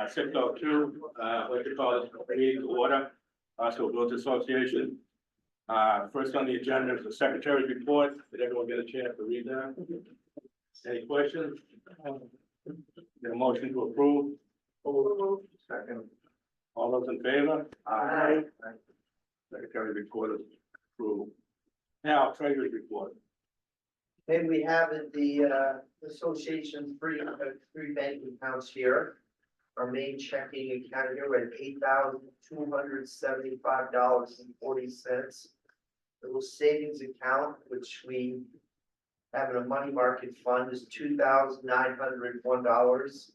6:02, I'd like to call this meeting to order, Osterville Village Association. First on the agenda is the secretary's report. Did everyone get a chance to read that? Any questions? Get a motion to approve? Second. All those in favor? Aye. Secretary's report is approved. Now, treasurer's report. And we have the association three banking accounts here. Our main checking account here, we're at $8,275.40. The little savings account, which we have in a money market fund, is $2,901.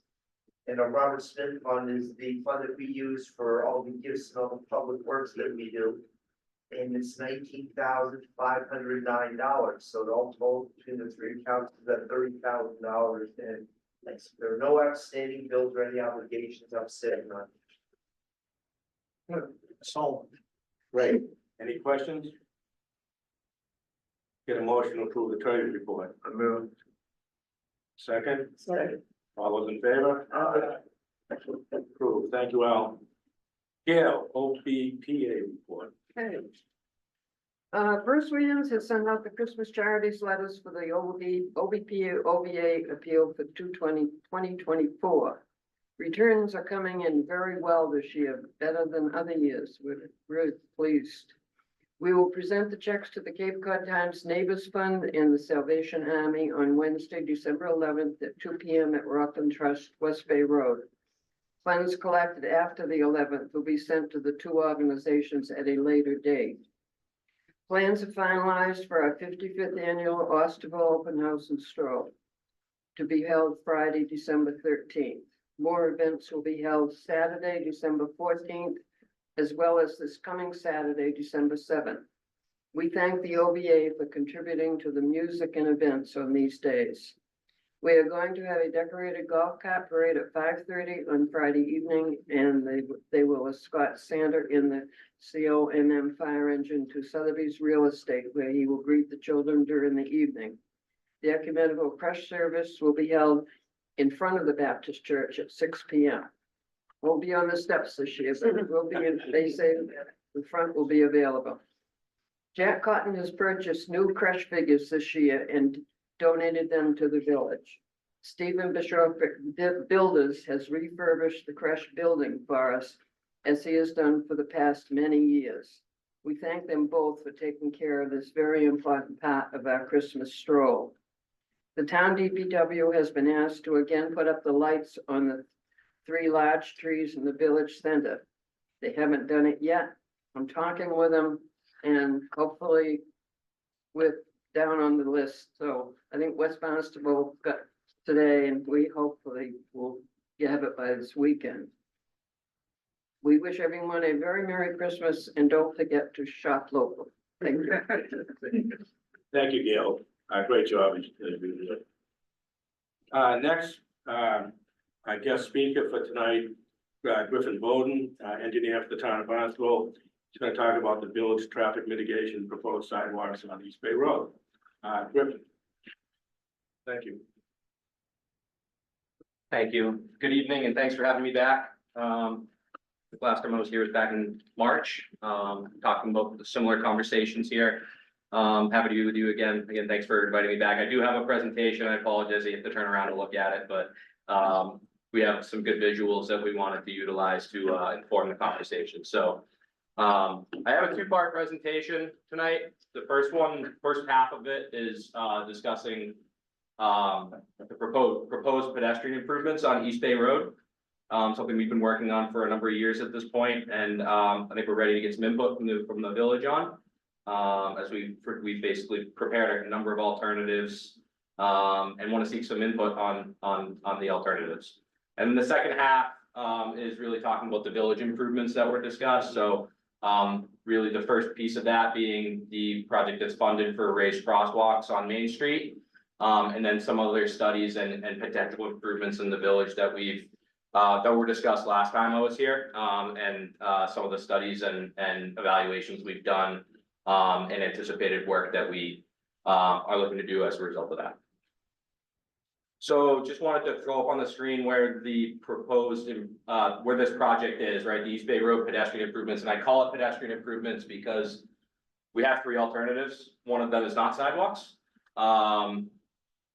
And our Robert Smith fund is the fund that we use for all the gifts and all the public works that we do. And it's $19,509. So the all total between the three accounts is at $30,000. And there are no outstanding bills or any obligations I'm sitting on. So. Great. Any questions? Get a motion to approve the treasurer's report. I move. Second. Second. All those in favor? Approved. Thank you, Al. Gail, OBPA report. Okay. Bruce Williams has sent out the Christmas charities letters for the OBPA OVA appeal for 2024. Returns are coming in very well this year, better than other years. We're really pleased. We will present the checks to the Cape Cod Times Neighbors Fund and the Salvation Army on Wednesday, December 11th at 2 p.m. at Rockland Trust, West Bay Road. Funds collected after the 11th will be sent to the two organizations at a later date. Plans are finalized for our 55th annual Osterville Open House and Stroll to be held Friday, December 13th. More events will be held Saturday, December 14th, as well as this coming Saturday, December 7th. We thank the OVA for contributing to the music and events on these days. We are going to have a decorated golf cart parade at 5:30 on Friday evening, and they will escort Santa in the COMM fire engine to Sotheby's Real Estate, where he will greet the children during the evening. The ecumenical crush service will be held in front of the Baptist Church at 6 p.m. Won't be on the steps this year, but it will be in, they say the front will be available. Jack Cotton has purchased new crush figures this year and donated them to the village. Stephen Bishop Builders has refurbished the crush building for us, as he has done for the past many years. We thank them both for taking care of this very important part of our Christmas stroll. The town DPW has been asked to again put up the lights on the 3 large trees in the village center. They haven't done it yet. I'm talking with them, and hopefully with down on the list. So I think West Barnstable got today, and we hopefully will have it by this weekend. We wish everyone a very Merry Christmas, and don't forget to shop local. Thank you. Thank you, Gail. Great job. Next, I guess speaker for tonight, Griffin Bowden, engineer for the town of Barnstable. He's going to talk about the village traffic mitigation proposed sidewalks on East Bay Road. Griffin. Thank you. Thank you. Good evening, and thanks for having me back. The last time I was here was back in March, talking about the similar conversations here. Happy to be with you again. Again, thanks for inviting me back. I do have a presentation. I apologize, you have to turn around and look at it, but we have some good visuals that we wanted to utilize to inform the conversation. So I have a 2-part presentation tonight. The first half of it is discussing the proposed pedestrian improvements on East Bay Road. Something we've been working on for a number of years at this point, and I think we're ready to get some input from the village on. As we've basically prepared a number of alternatives and want to seek some input on the alternatives. And the second half is really talking about the village improvements that were discussed. So really the first piece of that being the project that's funded for raised crosswalks on Main Street, and then some other studies and potential improvements in the village that were discussed last time I was here, and some of the studies and evaluations we've done and anticipated work that we are looking to do as a result of that. So just wanted to throw up on the screen where the proposed, where this project is, right? The East Bay Road pedestrian improvements, and I call it pedestrian improvements because we have three alternatives. One of them is not sidewalks.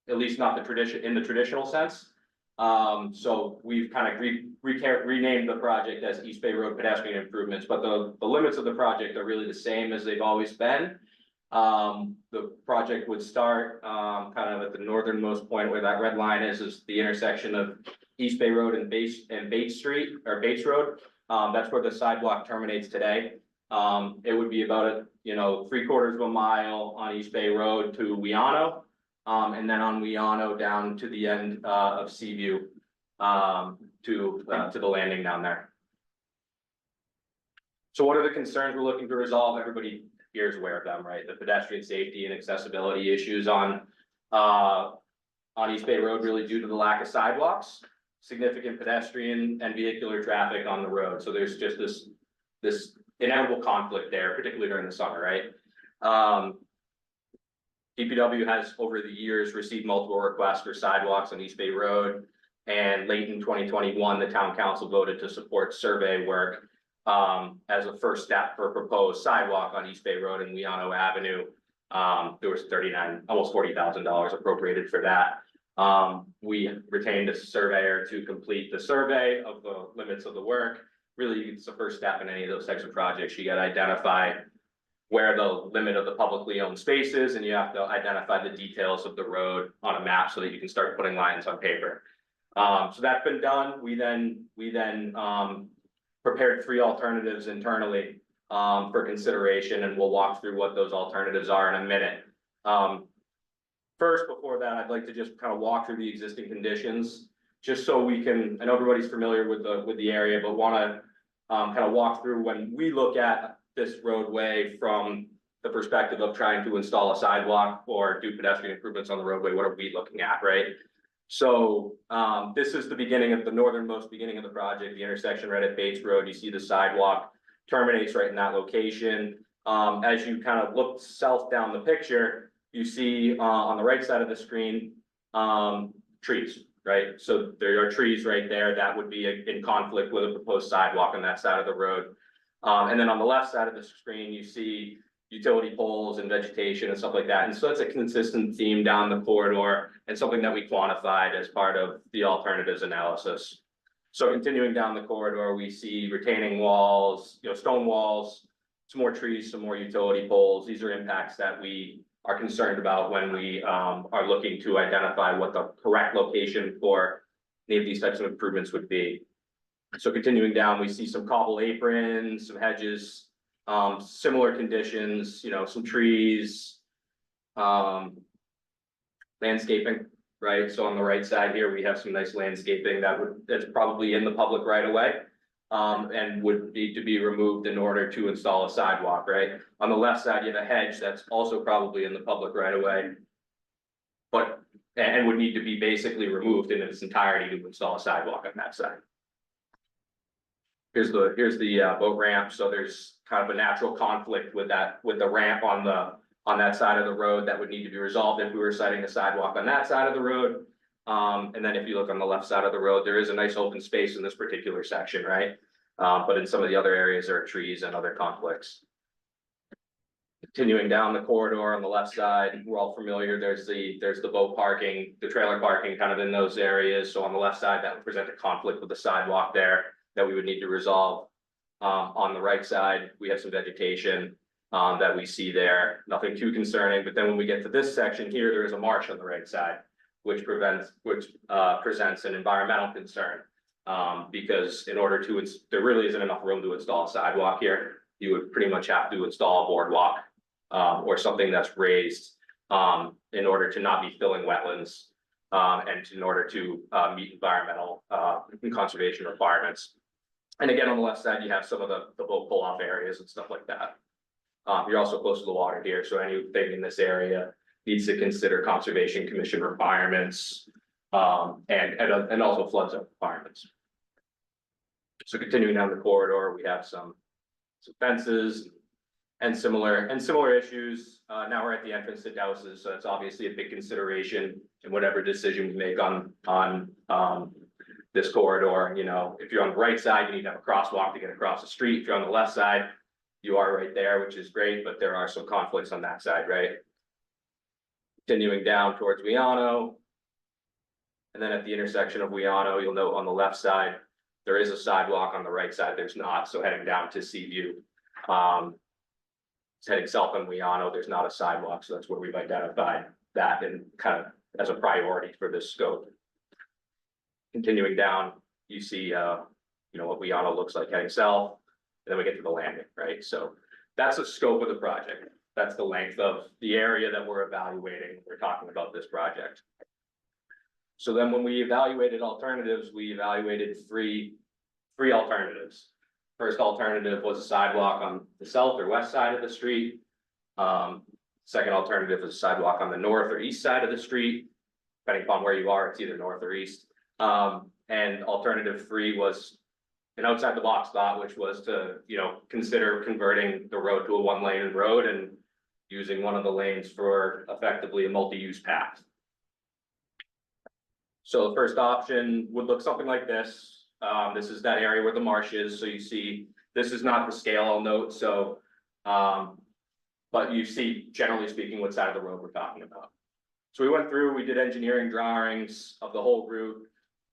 At least not in the traditional sense. So we've kind of renamed the project as East Bay Road pedestrian improvements, but the limits of the project are really the same as they've always been. The project would start, kind of at the northernmost point where that red line is the intersection of East Bay Road and Bates Street, or Bates Road. That's where the sidewalk terminates today. It would be about, 3/4 of a mile on East Bay Road to Weano. And then on Weano down to the end, of Seaview, to the landing down there. So what are the concerns we're looking to resolve? Everybody here is aware of them, right? The pedestrian safety and accessibility issues on East Bay Road really due to the lack of sidewalks, significant pedestrian and vehicular traffic on the road. So there's just this inevitable conflict there, particularly during the summer, right? DPW has over the years received multiple requests for sidewalks on East Bay Road. And late in 2021, the town council voted to support survey work as a first step for proposed sidewalk on East Bay Road and Weano Avenue. There was almost $40,000 appropriated for that. We retained a surveyor to complete the survey of the limits of the work. Really, it's the first step in any of those types of projects. You got to identify where the limit of the publicly owned space is, and you have to identify the details of the road on a map so that you can start putting lines on paper. So that's been done. We then prepared three alternatives internally for consideration, and we'll walk through what those alternatives are in a minute. First, before that, I'd like to just kind of walk through the existing conditions, just so we can, I know everybody's familiar with the area, but want to kind of walk through when we look at this roadway from the perspective of trying to install a sidewalk or do pedestrian improvements on the roadway. What are we looking at, right? So this is the beginning of the northernmost beginning of the project, the intersection right at Bates Road. You see the sidewalk terminates right in that location. As you kind of look south down the picture, you see on the right side of the screen, trees, right? So there are trees right there that would be in conflict with a proposed sidewalk on that side of the road. And then on the left side of the screen, you see utility poles and vegetation and stuff like that. And so it's a consistent theme down the corridor and something that we quantified as part of the alternatives analysis. So continuing down the corridor, we see retaining walls, stone walls, some more trees, some more utility poles. These are impacts that we are concerned about when we are looking to identify what the correct location for any of these types of improvements would be. So continuing down, we see some cobble aprons, some hedges, similar conditions, some trees, landscaping, right? So on the right side here, we have some nice landscaping that's probably in the public right of way, and would need to be removed in order to install a sidewalk, right? On the left side, you have a hedge that's also probably in the public right of way, and would need to be basically removed in its entirety to install a sidewalk on that side. Here's the boat ramp. So there's kind of a natural conflict with the ramp on that side of the road that would need to be resolved if we were setting a sidewalk on that side of the road. And then if you look on the left side of the road, there is a nice open space in this particular section, right? But in some of the other areas, there are trees and other conflicts. Continuing down the corridor on the left side, we're all familiar. There's the boat parking, the trailer parking kind of in those areas. So on the left side, that would present a conflict with the sidewalk there that we would need to resolve. On the right side, we have some vegetation that we see there, nothing too concerning. But then when we get to this section here, there is a marsh on the right side, which presents an environmental concern. Because there really isn't enough room to install a sidewalk here. You would pretty much have to install a boardwalk or something that's raised in order to not be filling wetlands and in order to meet environmental and conservation requirements. And again, on the left side, you have some of the boat pull-off areas and stuff like that. You're also close to the water here, so anything in this area needs to consider Conservation Commission requirements and also flood zone requirements. So continuing down the corridor, we have some fences, and similar issues. Now we're at the entrance to Douses, so that's obviously a big consideration in whatever decision we make on this corridor. You know, if you're on the right side, you need to have a crosswalk to get across the street. If you're on the left side, you are right there, which is great, but there are some conflicts on that side, right? Continuing down towards Weano. And then at the intersection of Weano, you'll note on the left side, there is a sidewalk. On the right side, there's not. So heading down to Seaview, heading south on Weano, there's not a sidewalk. So that's where we've identified that and kind of as a priority for this scope. Continuing down, you see, what Weano looks like heading south, and then we get to the landing, right? So that's the scope of the project. That's the length of the area that we're evaluating. We're talking about this project. So then when we evaluated alternatives, we evaluated three alternatives. First alternative was a sidewalk on the south or west side of the street. Second alternative is a sidewalk on the north or east side of the street. Depending upon where you are, it's either north or east. And alternative 3 was an outside the box thought, which was to, consider converting the road to a 1-lane road and using one of the lanes for effectively a multi-use path. So the first option would look something like this. This is that area where the marsh is. So you see, this is not the scale I'll note. So, but you see, generally speaking, what side of the road we're talking about. So we went through, we did engineering drawings of the whole route.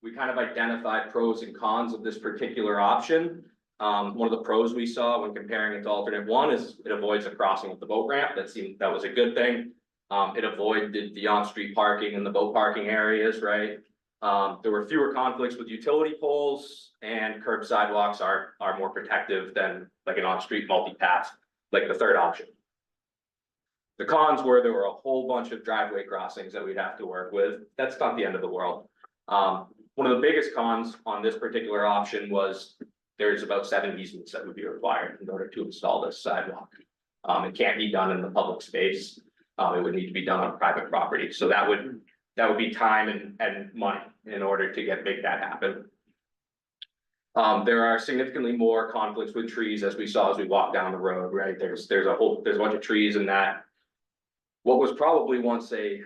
We kind of identified pros and cons of this particular option. One of the pros we saw when comparing it to alternate 1 is it avoids a crossing of the boat ramp. That was a good thing. It avoided the on-street parking and the boat parking areas, right? There were fewer conflicts with utility poles, and curb sidewalks are more protective than like an on-street multi-path, like the third option. The cons were there were a whole bunch of driveway crossings that we'd have to work with. That's not the end of the world. One of the biggest cons on this particular option was there's about 7 easements that would be required in order to install this sidewalk. It can't be done in the public space. It would need to be done on private property. So that would be time and money in order to make that happen. There are significantly more conflicts with trees as we saw as we walked down the road, right? There's a bunch of trees in that. What was probably once a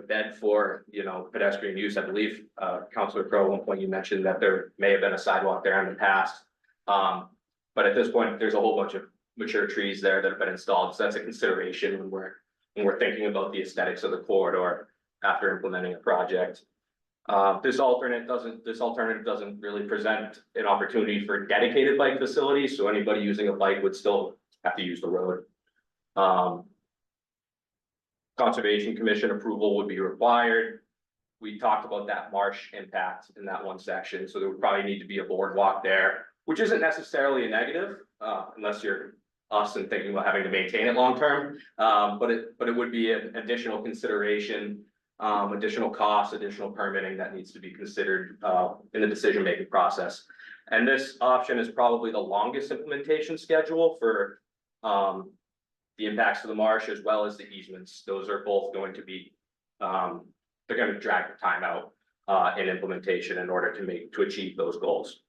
bed for, pedestrian use, I believe, Councilor Crowe, at one point you mentioned that there may have been a sidewalk there in the past. But at this point, there's a whole bunch of mature trees there that have been installed. So that's a consideration when we're thinking about the aesthetics of the corridor after implementing a project. This alternative doesn't really present an opportunity for dedicated bike facilities. So anybody using a bike would still have to use the road. Conservation Commission approval would be required. We talked about that marsh impact in that one section, so there would probably need to be a boardwalk there, which isn't necessarily a negative, unless you're us and thinking about having to maintain it long term. But it would be an additional consideration, additional costs, additional permitting that needs to be considered in the decision-making process. And this option is probably the longest implementation schedule for the impacts to the marsh as well as the easements. Those are both going to be, they're going to drag the time out in implementation in order to achieve those goals.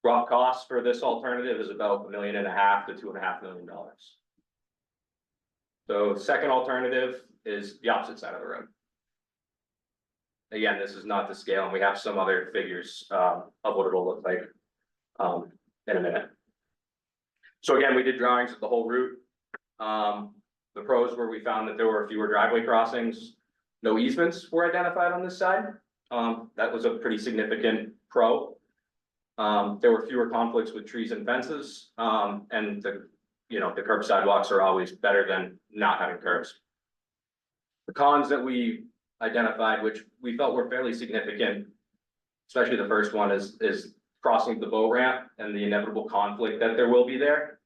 Raw costs for this alternative is about $1.5 million to $2.5 million. So second alternative is the opposite side of the road. Again, this is not the scale, and we have some other figures of what it'll look like in a minute. So again, we did drawings of the whole route. The pros were we found that there were fewer driveway crossings, no easements were identified on this side. That was a pretty significant pro. There were fewer conflicts with trees and fences, and the curb sidewalks are always better than not having curbs. The cons that we identified, which we felt were fairly significant, especially the first one, is crossing the boat ramp and the inevitable conflict that there will be there.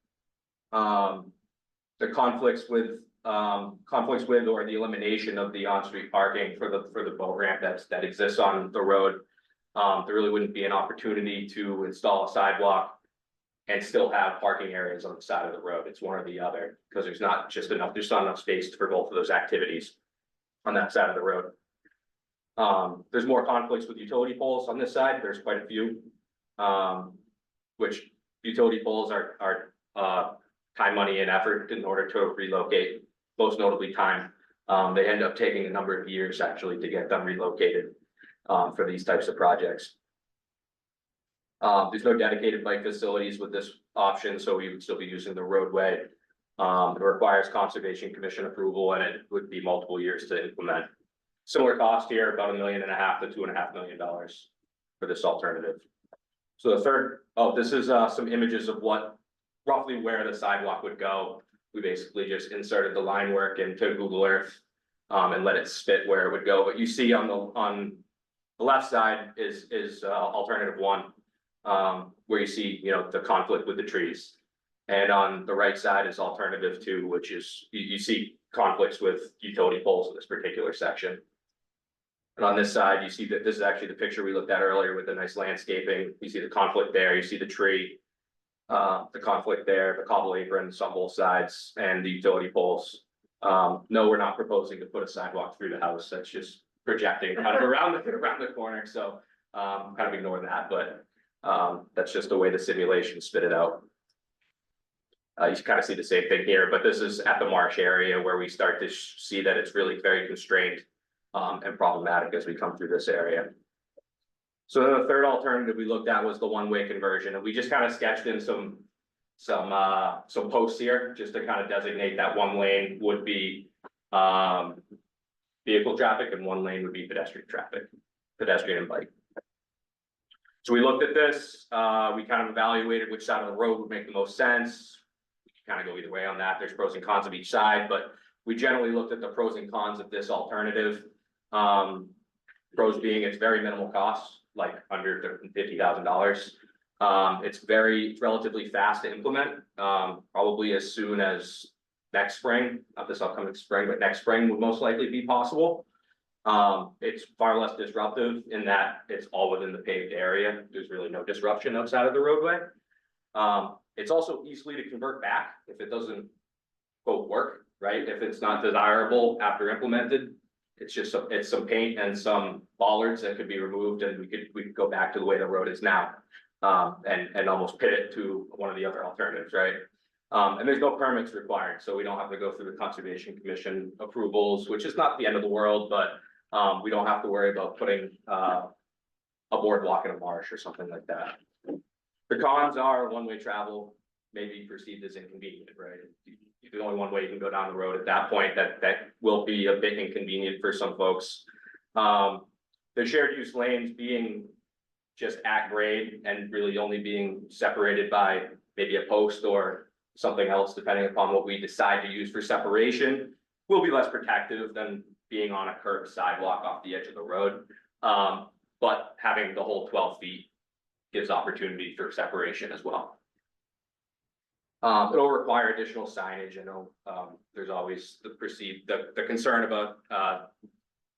The conflicts with or the elimination of the on-street parking for the boat ramp that exists on the road. There really wouldn't be an opportunity to install a sidewalk and still have parking areas on the side of the road. It's one or the other, because there's not enough space for both of those activities on that side of the road. There's more conflicts with utility poles on this side. There's quite a few, which utility poles are time, money, and effort in order to relocate, most notably time. They end up taking a number of years actually to get them relocated for these types of projects. There's no dedicated bike facilities with this option, so we would still be using the roadway. It requires Conservation Commission approval, and it would be multiple years to implement. Similar cost here, about $1.5 million to $2.5 million for this alternative. So the third, this is some images of roughly where the sidewalk would go. We basically just inserted the line work into Google Earth and let it spit where it would go. But you see on the left side is alternative one, where you see, the conflict with the trees. And on the right side is alternative two, which is, you see conflicts with utility poles in this particular section. And on this side, you see that this is actually the picture we looked at earlier with the nice landscaping. You see the conflict there, you see the tree, the conflict there, the cobble aprons on both sides, and the utility poles. No, we're not proposing to put a sidewalk through the house. That's just projecting kind of around the corner. So kind of ignore that, but that's just the way the simulation spit it out. You kind of see the same thing here, but this is at the marsh area where we start to see that it's really very constrained and problematic as we come through this area. So then the third alternative we looked at was the one-way conversion, and we just kind of sketched in some posts here just to kind of designate that one lane would be vehicle traffic and one lane would be pedestrian traffic, pedestrian and bike. So we looked at this, we kind of evaluated which side of the road would make the most sense. We can kind of go either way on that. There's pros and cons of each side, but we generally looked at the pros and cons of this alternative. Pros being it's very minimal cost, like under $50,000. It's relatively fast to implement, probably as soon as next spring, not this upcoming spring, but next spring would most likely be possible. It's far less disruptive in that it's all within the paved area. There's really no disruption outside of the roadway. It's also easily to convert back if it doesn't quote work, right? If it's not desirable after implemented, it's just it's some paint and some bollards that could be removed, and we could go back to the way the road is now, and almost pit it to one of the other alternatives, right? And there's no permits required, so we don't have to go through the Conservation Commission approvals, which is not the end of the world, but we don't have to worry about putting a boardwalk in a marsh or something like that. The cons are one-way travel may be perceived as inconvenient, right? There's only one way you can go down the road at that point. That will be a bit inconvenient for some folks. The shared use lanes being just at grade and really only being separated by maybe a post or something else, depending upon what we decide to use for separation, will be less protective than being on a curved sidewalk off the edge of the road. But having the whole 12 feet gives opportunity for separation as well. It'll require additional signage. I know there's always the concern about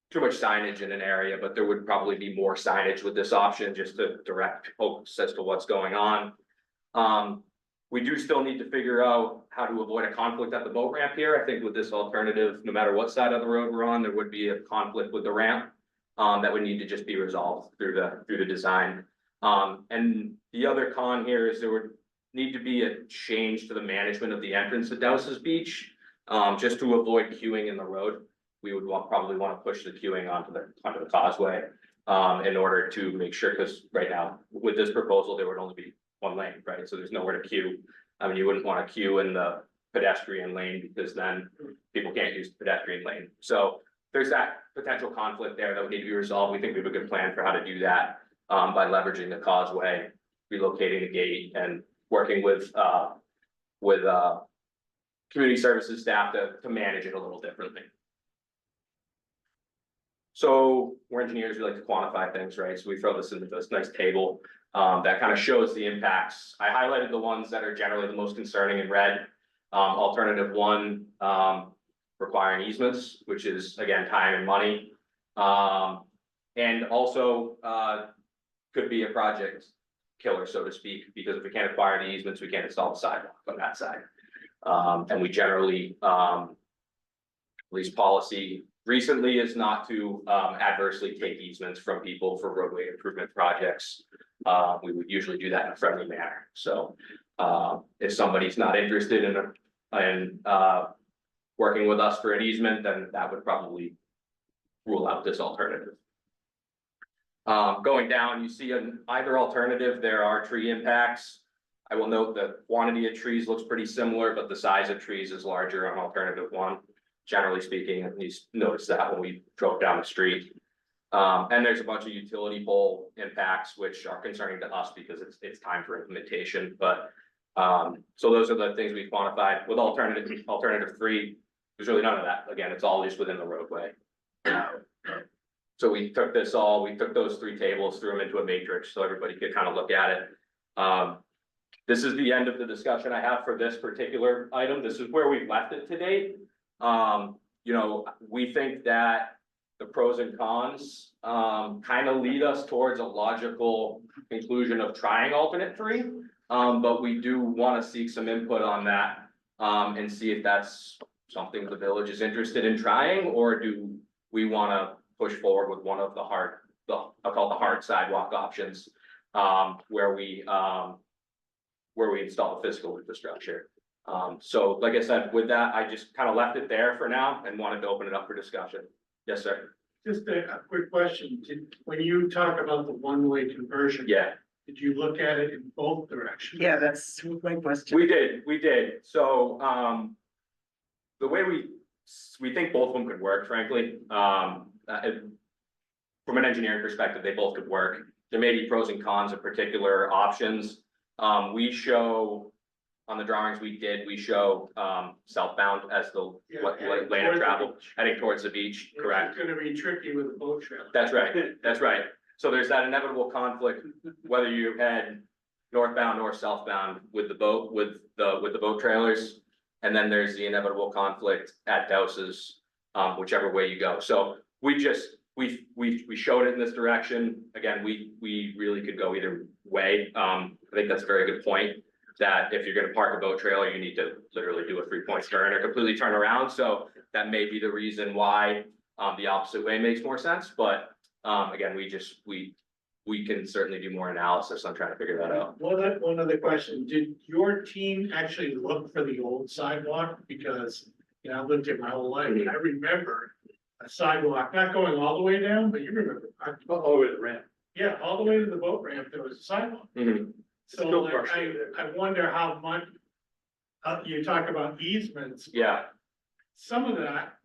too much signage in an area, but there would probably be more signage with this option just to direct folks as to what's going on. We do still need to figure out how to avoid a conflict at the boat ramp here. I think with this alternative, no matter what side of the road we're on, there would be a conflict with the ramp that would need to just be resolved through the design. And the other con here is there would need to be a change to the management of the entrance to Dowses Beach, just to avoid queuing in the road. We would probably want to push the queuing onto the causeway in order to make sure, because right now with this proposal there would only be one lane, right? So there's nowhere to queue. I mean, you wouldn't want to queue in the pedestrian lane because then people can't use the pedestrian lane. So there's that potential conflict there that would need to be resolved. We think we have a good plan for how to do that by leveraging the causeway, relocating the gate, and working with community services staff to manage it a little differently. So we're engineers, we like to quantify things, right? So we throw this into this nice table that kind of shows the impacts. I highlighted the ones that are generally the most concerning in red. Alternative one, requiring easements, which is again, time and money. And also could be a project killer, so to speak, because if we can't acquire the easements, we can't install the sidewalk on that side. And we generally, at least policy recently is not to adversely take easements from people for roadway improvement projects. We would usually do that in a friendly manner. So If somebody's not interested in working with us for an easement, then that would probably rule out this alternative. Going down, you see in either alternative, there are tree impacts. I will note the quantity of trees looks pretty similar, but the size of trees is larger on alternative one. Generally speaking, and you noticed that when we drove down the street. And there's a bunch of utility pole impacts, which are concerning to us because it's time for implementation, but. So those are the things we quantified with alternative three. There's really none of that. Again, it's all just within the roadway. So we took those three tables, threw them into a matrix so everybody could kind of look at it. This is the end of the discussion I have for this particular item. This is where we've left it to date. You know, we think that the pros and cons kind of lead us towards a logical conclusion of trying alternate three. But we do want to seek some input on that and see if that's something the village is interested in trying, or do we want to push forward with one of I'll call it the hard sidewalk options, where we install the physical infrastructure. So like I said, with that, I just kind of left it there for now and wanted to open it up for discussion. Yes, sir. Just a quick question. When you talk about the one-way conversion. Yeah, Did you look at it in both directions? Yeah, that's my question. we did. So, the way we think both of them could work, frankly. From an engineering perspective, they both could work. There may be pros and cons of particular options. We show, on the drawings we show, southbound as the lane of travel, heading towards the beach, correct? It's gonna be tricky with a boat trailer. That's right. So there's that inevitable conflict, whether you head northbound or southbound with the boat, with the boat trailers. And then there's the inevitable conflict at Douse's, whichever way you go. So we showed it in this direction. Again, we really could go either way. I think that's a very good point, that if you're gonna park a boat trailer, you need to literally do a 3-point turn or completely turn around. So that may be the reason why the opposite way makes more sense, but again, we can certainly do more analysis on trying to figure that out. One other question, did your team actually look for the old sidewalk? Because, you know, I lived here my whole life, and I remember a sidewalk, not going all the way down, but you remember. All the way to the ramp. Yeah, all the way to the boat ramp, there was a sidewalk. Mhm. So Still like, partially I wonder how much, you talk about easements. Yeah, Some of that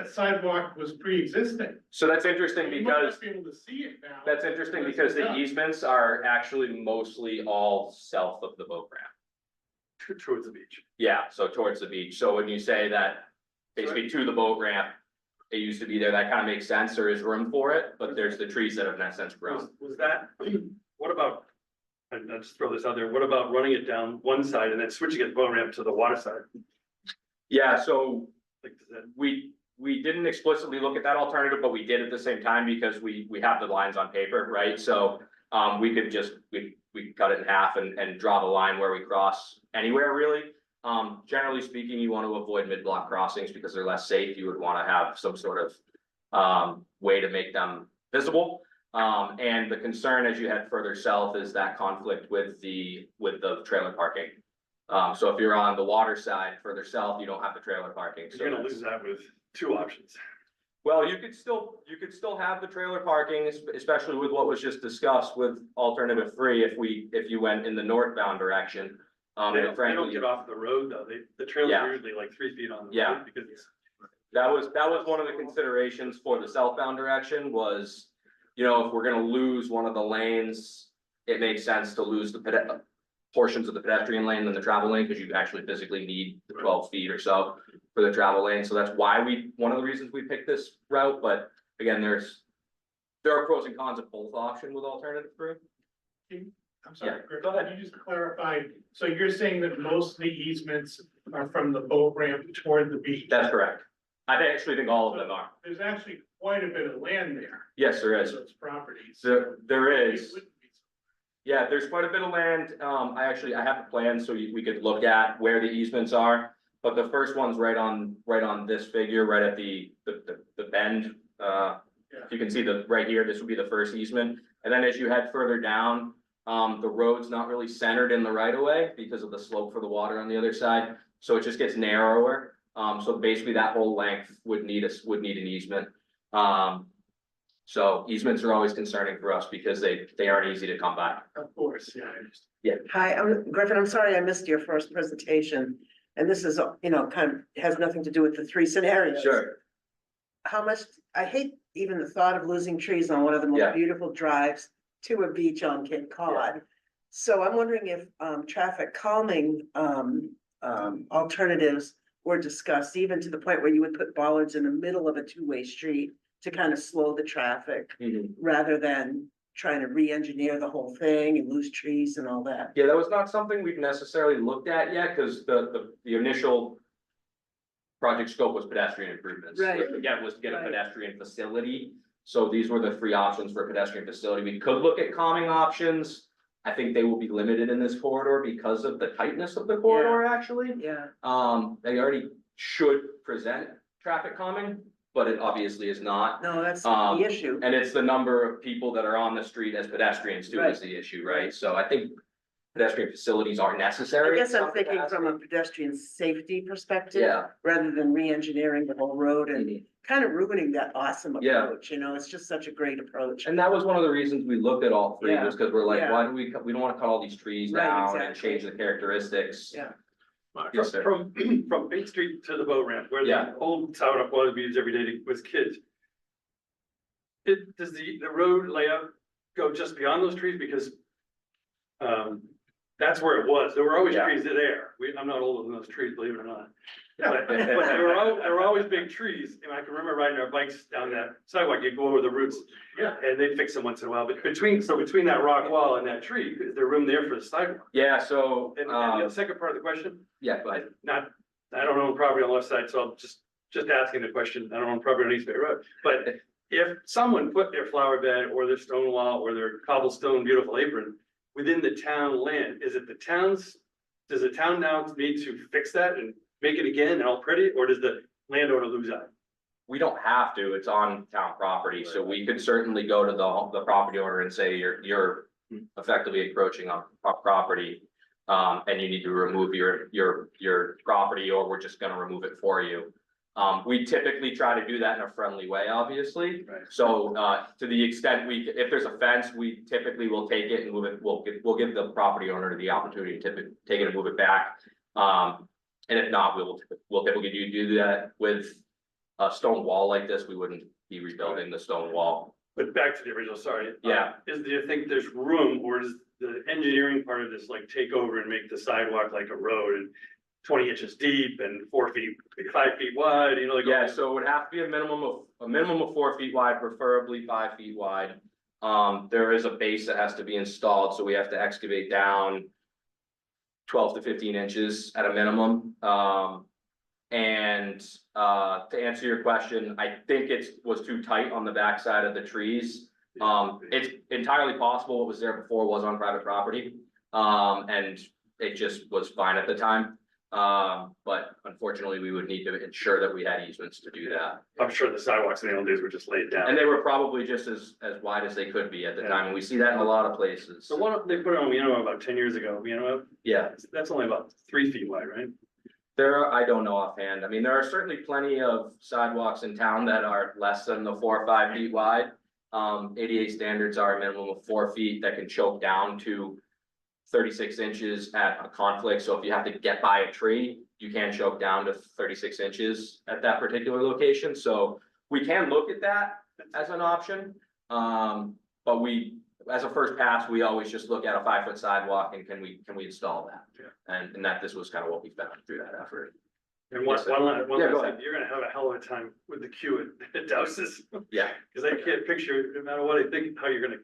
sidewalk was pre-existing. so that's interesting You might because not be able to see it now. that's interesting because the easements are actually mostly all south of the boat ramp. Towards the beach. Yeah, so towards the beach. So when you say that basically to the boat ramp, it used to be there, that kind of makes sense. There is room for it, but there's the trees that have in that sense grown. Was that, what about, and let's throw this out there, what about running it down one side and then switching it boat ramp to the water side? Yeah, so Like, does that, we didn't explicitly look at that alternative, but we did at the same time because we have the lines on paper, right? So we could just, we could cut it in half and draw the line where we cross anywhere really. Generally speaking, you want to avoid mid-block crossings because they're less safe. You would want to have some sort of way to make them visible. And the concern as you head further south is that conflict with the trailer parking. So if you're on the water side further south, you don't have the trailer parking. So you're gonna lose that with two options. well, you could still have the trailer parking, especially with what was just discussed with alternative three, if you went in the northbound direction. They don't Frankly, get off the road though, the trailers Yeah. are usually like 3 feet on the Yeah. road because it's. that was one of the considerations for the southbound direction was, you know, if we're gonna lose one of the lanes, it makes sense to lose the portions of the pedestrian lane than the travel lane, because you actually physically need the 12 feet or so for the travel lane. So that's why one of the reasons we picked this route, but again, there are pros and cons of both option with alternative three. I'm sorry, Yeah, Chris, go ahead. can you just clarify, so you're saying that most of the easements are from the boat ramp toward the beach? That's correct. I actually think all of them are. There's actually quite a bit of land there. Yes, there is. Those properties. There It is. wouldn't be- Yeah, there's quite a bit of land. I have the plan, so we could look at where the easements are. But the first one's right on this figure, right at the bend. You can see right here, this would be the first easement. And then as you head further down, The road's not really centered in the right of way because of the slope for the water on the other side, so it just gets narrower. So basically that whole length would need an easement. So easements are always concerning for us because they aren't easy to come by. Of course, yeah, I understand. Hi, I'm Griffin. I'm sorry I missed your first presentation. And this is, kind of has nothing to do with the three scenarios. Sure. How much, I hate even the thought of losing trees on one of the Yeah. most beautiful drives to a beach on Cape Cod. So I'm wondering if traffic calming alternatives were discussed, even to the point where you would put bollards in the middle of a two-way street to kind of slow the traffic, rather than trying to re-engineer the whole thing and lose trees and all that. Yeah, that was not something we've necessarily looked at yet, because the initial project scope was pedestrian improvements. Right. Again, was to get a Right. pedestrian facility, so these were the three options for a pedestrian facility. We could look at calming options. I think they will be limited in this corridor because of the tightness of the corridor, actually. Yeah, They already should present traffic calming, but it obviously is not. no, that's Um, the issue. And it's the number of people that are on the street as pedestrians too is the issue, right? So I think pedestrian facilities are I necessary. guess in I'm some thinking from a capacity. pedestrian safety perspective. Yeah. Rather than re-engineering the whole road and kind of ruining that awesome Yeah. approach, it's just such a great approach. And that was one of the reasons we looked at all three, Yeah, was because we're like, yeah. why do we don't wanna cut all these trees Right, down and exactly. change the characteristics? Yeah. Yes, sir. From Main Street to the boat ramp, where Yeah. the old sidewalk was, we used every day with kids. Does the road layout go just beyond those trees? Because that's where it was. There were always Yeah. trees there. I'm not older than those trees, believe it or not. But there were always big trees, and I can remember riding our bikes down that sidewalk, you'd go over the roots. Yeah. And they'd fix them once in a while, but between that rock wall and that tree, is there room there for the sidewalk? Yeah, so, And the second part of the question, yeah, but I don't own property on the left side, so I'm just asking the question, I don't own property on East Bay Road. But if someone put their flower bed or their stone wall or their cobblestone beautiful apron within the town land, is it the town's, does the town now need to fix that and make it again and all pretty, or does the landowner lose out? we don't have to, it's on town property, so we could certainly go to the property owner and say, you're effectively encroaching on our property. And you need to remove your property, or we're just gonna remove it for you. We typically try to do that in a friendly way, obviously. Right. So, to the extent if there's a fence, we typically will take it and move it, we'll give the property owner the opportunity to take it and move it back. And if not, we'll typically do that with a stone wall like this, we wouldn't be rebuilding the stone wall. But back to the original, sorry. Yeah. Do you think there's room, or does the engineering part of this like take over and make the sidewalk like a road and 20 inches deep and 4 feet, 5 feet wide, like? Yeah, so it would have to be a minimum of 4 feet wide, preferably 5 feet wide. There is a base that has to be installed, so we have to excavate down 12 to 15 inches at a minimum. And to answer your question, I think it was too tight on the backside of the trees. It's entirely possible what was there before was on private property. And it just was fine at the time. But unfortunately, we would need to ensure that we had easements to do that. I'm sure the sidewalks in the old days were just laid down. And they were probably just as wide as they could be at the time, and we see that in a lot of places. The one they put on, about 10 years ago, Yeah, that's only about 3 feet wide, right? I don't know offhand. I mean, there are certainly plenty of sidewalks in town that are less than the 4 or 5 feet wide. ADA standards are a minimum of 4 feet that can choke down to 36 inches at a conflict. So if you have to get by a tree, you can choke down to 36 inches at that particular location. So we can look at that as an option. But as a first pass, we always just look at a 5-foot sidewalk and can we install that? Yeah. And that this was kind of what we found through that effort. And one Yes, sir. last Yeah, go thing, ahead. you're gonna have a hell of a time with the queue at Dowses. Yeah. Cause I can't picture, no matter what I think, how you're gonna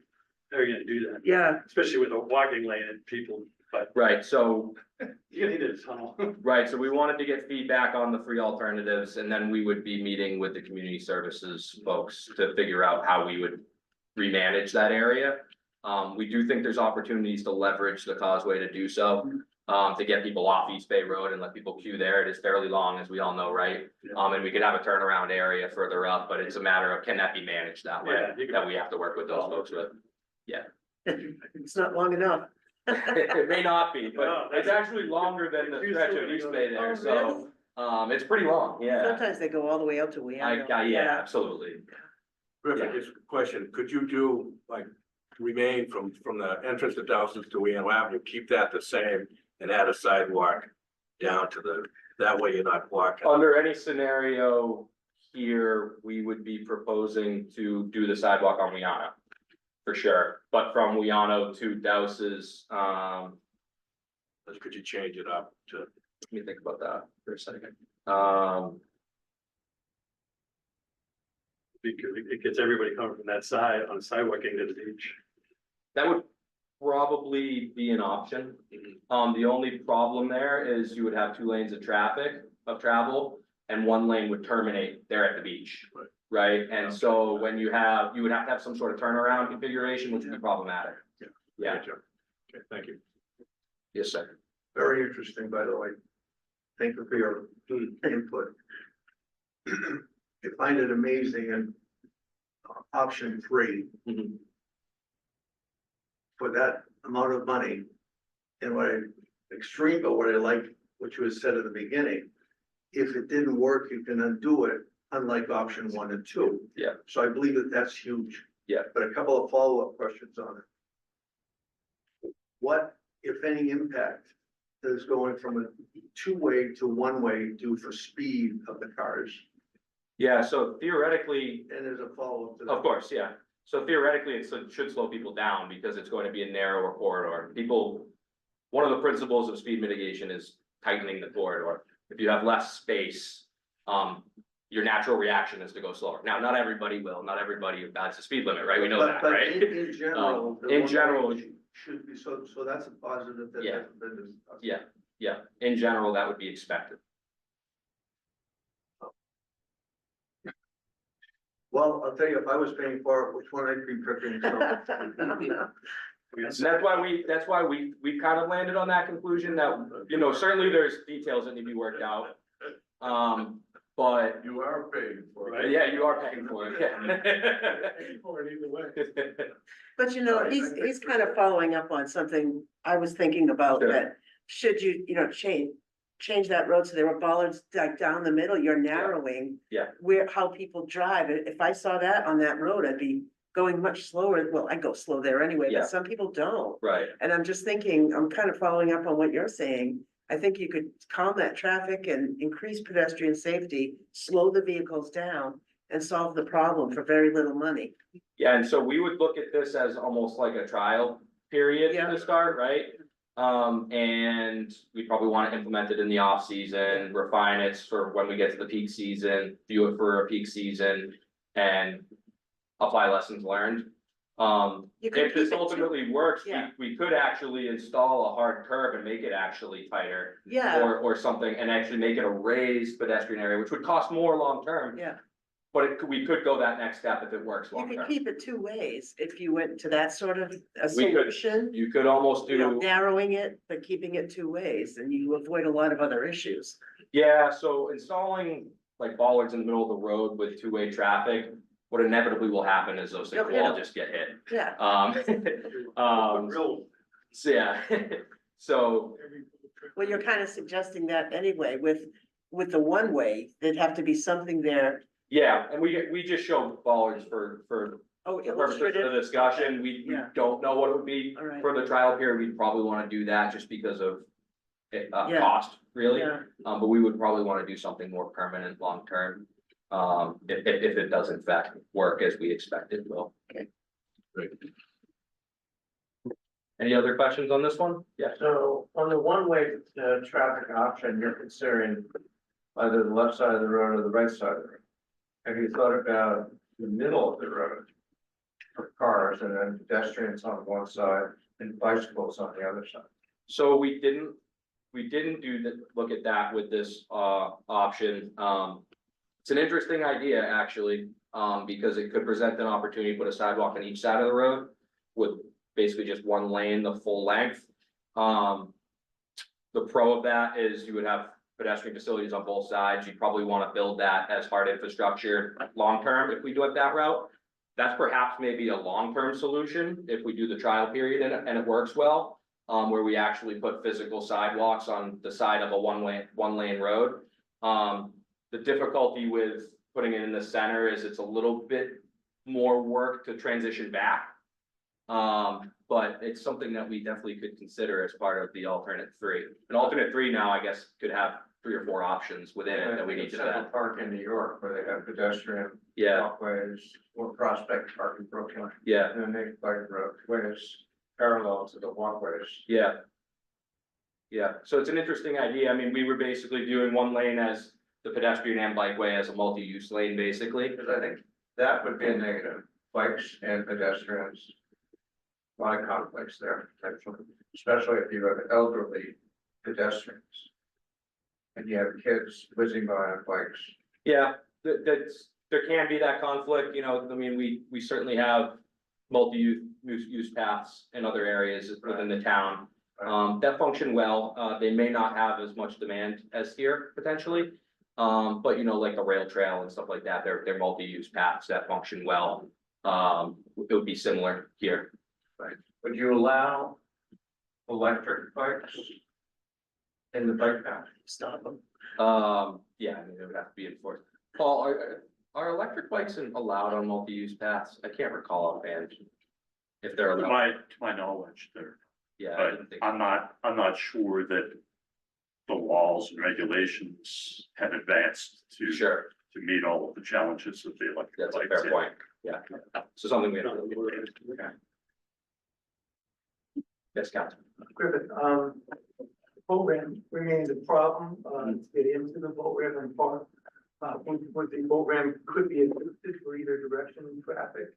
do that, Yeah, especially with a walking lane and people, but Right, so you need a tunnel. Right, so we wanted to get feedback on the three alternatives, and then we would be meeting with the community services folks to figure out how we would remanage that area. We do think there's opportunities to leverage the causeway to do so, to get people off East Bay Road and let people queue there. It is fairly long, as we all know, right? And we could have a turnaround area further up, but it's a matter of, can that be managed that way? Yeah, you can- That we have to work with those folks with. It's not long enough. It may not be, No, but it's actually longer than the stretch of East Bay there, Oh, so, it's pretty long, yeah. Sometimes they go all the way out to Weano. Yeah, absolutely. Perfect, just a question, could you do, like, remain from the entrance to Dowson's to Weano Avenue, keep that the same and add a sidewalk down to that way you're not blocking. Under any scenario here, we would be proposing to do the sidewalk on Weano. For sure, but from Weano to Douse's, Could you change it up to? let me think about that for a second. Because it gets everybody coming from that side on the sidewalk into the beach. That would probably be an option. The only problem there is you would have 2 lanes of travel, and 1 lane would terminate there at the beach. Right. Right, and so when you would have to have some sort of turnaround configuration, which would be problematic. Yeah, Okay, thank you. yes, sir. Very interesting, by the way. Thank you for your input. I find it amazing in option 3. Mhm. For that amount of money. And but what I like, what you had said at the beginning, if it didn't work, you can undo it, unlike option 1 and 2. Yeah. So I believe that that's huge. Yeah. But a couple of follow-up questions on it. What, if any, impact does going from a 2-way to 1-way do for speed of the cars? Yeah, so theoretically, And there's a follow-up to that. of course, yeah. So theoretically, it should slow people down because it's going to be a narrower corridor. One of the principles of speed mitigation is tightening the corridor. If you have less space, your natural reaction is to go slower. Now, not everybody will, not everybody that's the speed limit, right? We know that, But right? in general. the in one-way general- Should be, so that's a positive that Yeah. hasn't been discussed. Yeah, in general, that would be expected. Well, I'll tell you, if I was paying for it, which one I'd be picking, so. And that's why we kind of landed on that conclusion that, certainly there's details that need to be worked out. But You are paying for it. yeah, you are paying for it, yeah. For it either way. But he's kind of following up on something I was thinking about, Sure. that should you, change that road so there were bollards like down the middle, you're narrowing. Yeah. How people drive. If I saw that on that road, I'd be going much slower. Well, I go slow there anyway, Yeah. but some people don't. Right, And I'm just thinking, I'm kind of following up on what you're saying. I think you could calm that traffic and increase pedestrian safety, slow the vehicles down and solve the problem for very little money. yeah, and so we would look at this as almost like a trial period Yeah. to start, right? And we probably want to implement it in the off season, refine it for when we get to the peak season, view it for a peak season, and apply lessons learned. You could If this keep it to- ultimately works, Yeah. we could actually install a hard curb and make it actually tighter. Yeah, Or something, and actually make it a raised pedestrian area, which would cost more long term. yeah. But we could go that next step if it works You long could term. keep it 2 ways if you went to that sort of a We could solution. You could almost do, Narrowing it, but keeping it 2 ways, and you avoid a lot of other issues. yeah, so installing like bollards in the middle of the road with 2-way traffic. What inevitably will happen is those things You'll will hit all 'em. just get hit. Yeah, So, yeah, so, well, you're kind of suggesting that anyway, with the 1-way, there'd have to be something there. yeah, and we just show bollards for Oh, the purpose of the illustrative, discussion. We Yeah. don't know what it would be all right. for the trial period. We'd probably want to do that just because of Yeah. cost, really. Yeah, But we would probably want to do something more permanent, long term. If it does in fact work as we expect it will. Okay. Great. Any other questions on this one? Yeah. So on the 1-way traffic option, you're considering either the left side of the road or the right side of the road. Have you thought about the middle of the road for cars and then pedestrians on one side and bicycles on the other side? So we didn't look at that with this option. It's an interesting idea, actually, because it could present an opportunity to put a sidewalk on each side of the road with basically just 1 lane, the full length. The pro of that is you would have pedestrian facilities on both sides. You'd probably want to build that as hard infrastructure long term if we do it that route. That's perhaps maybe a long-term solution if we do the trial period and it works well. Where we actually put physical sidewalks on the side of a one lane road. The difficulty with putting it in the center is it's a little bit more work to transition back. But it's something that we definitely could consider as part of the alternate three. An alternate three now, I guess, could have 3 or 4 options within it that we need to Central vet. Park in New York, where they have pedestrian Yeah, walkways, or Prospect Park in Brooklyn, yeah, and then they bike roadways parallel to the walkways. yeah. Yeah, so it's an interesting idea. I mean, we were basically doing one lane as the pedestrian and bikeway as a multi-use lane, basically. Because I think that would be a negative, bikes and pedestrians. A lot of conflicts there, especially if you have elderly pedestrians. And you have kids whizzing by on bikes. Yeah, there can be that conflict, you know, I mean, we certainly have multi-use paths in other areas within the town. That function well, they may not have as much demand as here potentially. But you know, like the rail trail and stuff like that, they're multi-use paths that function well. It would be similar here. Right, would you allow electric bikes in the bike path? Stop them. Yeah, I mean, it would have to be enforced. Paul, are electric bikes allowed on multi-use paths? I can't recall offhand. If they're allowed, To my knowledge, there, yeah, I but didn't think. I'm not sure that the laws and regulations have advanced to Sure, meet all of the challenges of the electric that's a bikes. fair point, yeah. So something we have to look into. Okay. Yes, Councilman. Griffin, program remains a problem, to get into the boat ramp and park. With the boat ramp could be adjusted for either direction in traffic.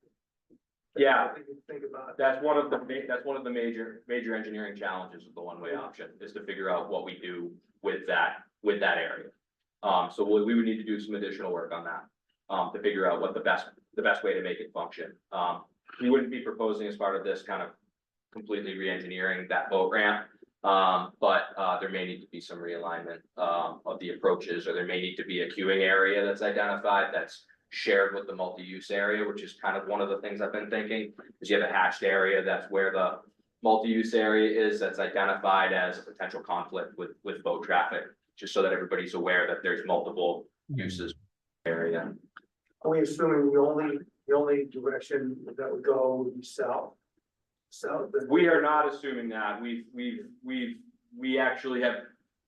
Yeah. Something to think about. That's one of the major engineering challenges of the one-way option, is to figure out what we do with that area. So we would need to do some additional work on that, to figure out what the best way to make it function. We wouldn't be proposing as part of this kind of completely re-engineering that boat ramp. But there may need to be some realignment, of the approaches, or there may need to be a queuing area that's identified that's shared with the multi-use area, which is kind of one of the things I've been thinking, is you have a hatched area, that's where the multi-use area is, that's identified as a potential conflict with boat traffic, just so that everybody's aware that there's multiple uses area. Are we assuming the only direction that would go would be south? South. We are not assuming that. We actually have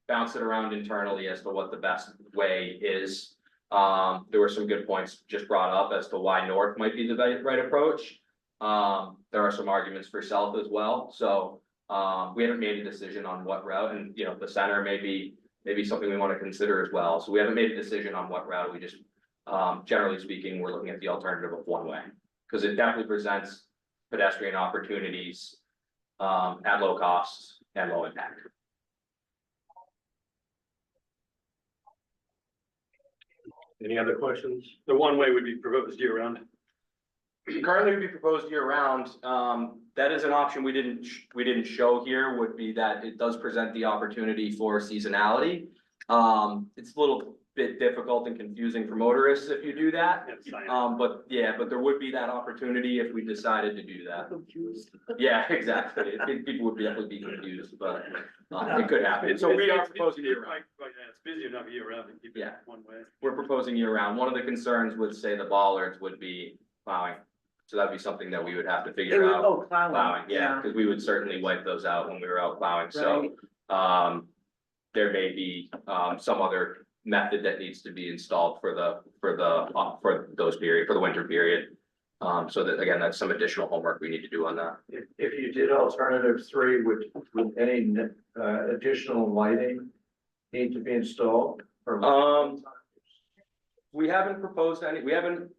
bounced it around internally as to what the best way is. There were some good points just brought up as to why north might be the right approach. There are some arguments for south as well, so we haven't made a decision on what route, and you know, the center may be something we want to consider as well. So we haven't made a decision on what route. We just, generally speaking, we're looking at the alternative of one way, because it definitely presents pedestrian opportunities at low cost and low impact. Any other questions? The one way would be proposed year round. Currently would be proposed year round. That is an option we didn't show here, would be that it does present the opportunity for seasonality. It's a little bit difficult and confusing for motorists if you do that. But there would be that opportunity if we decided to do that. Yeah, exactly. I think people would definitely be confused, but it could happen. So we are proposing year round. It's busy enough year round to keep it Yeah. one way. We're proposing year round. One of the concerns would say the bollards would be plowing. So that'd be something that we would have to figure out. Plowing, yeah, because we would certainly wipe those out when we were out plowing, so, there may be, some other method that needs to be installed for the winter period. So that, again, that's some additional homework we need to do on that. If you did alternative 3, would any additional lighting need to be installed? We haven't proposed any, to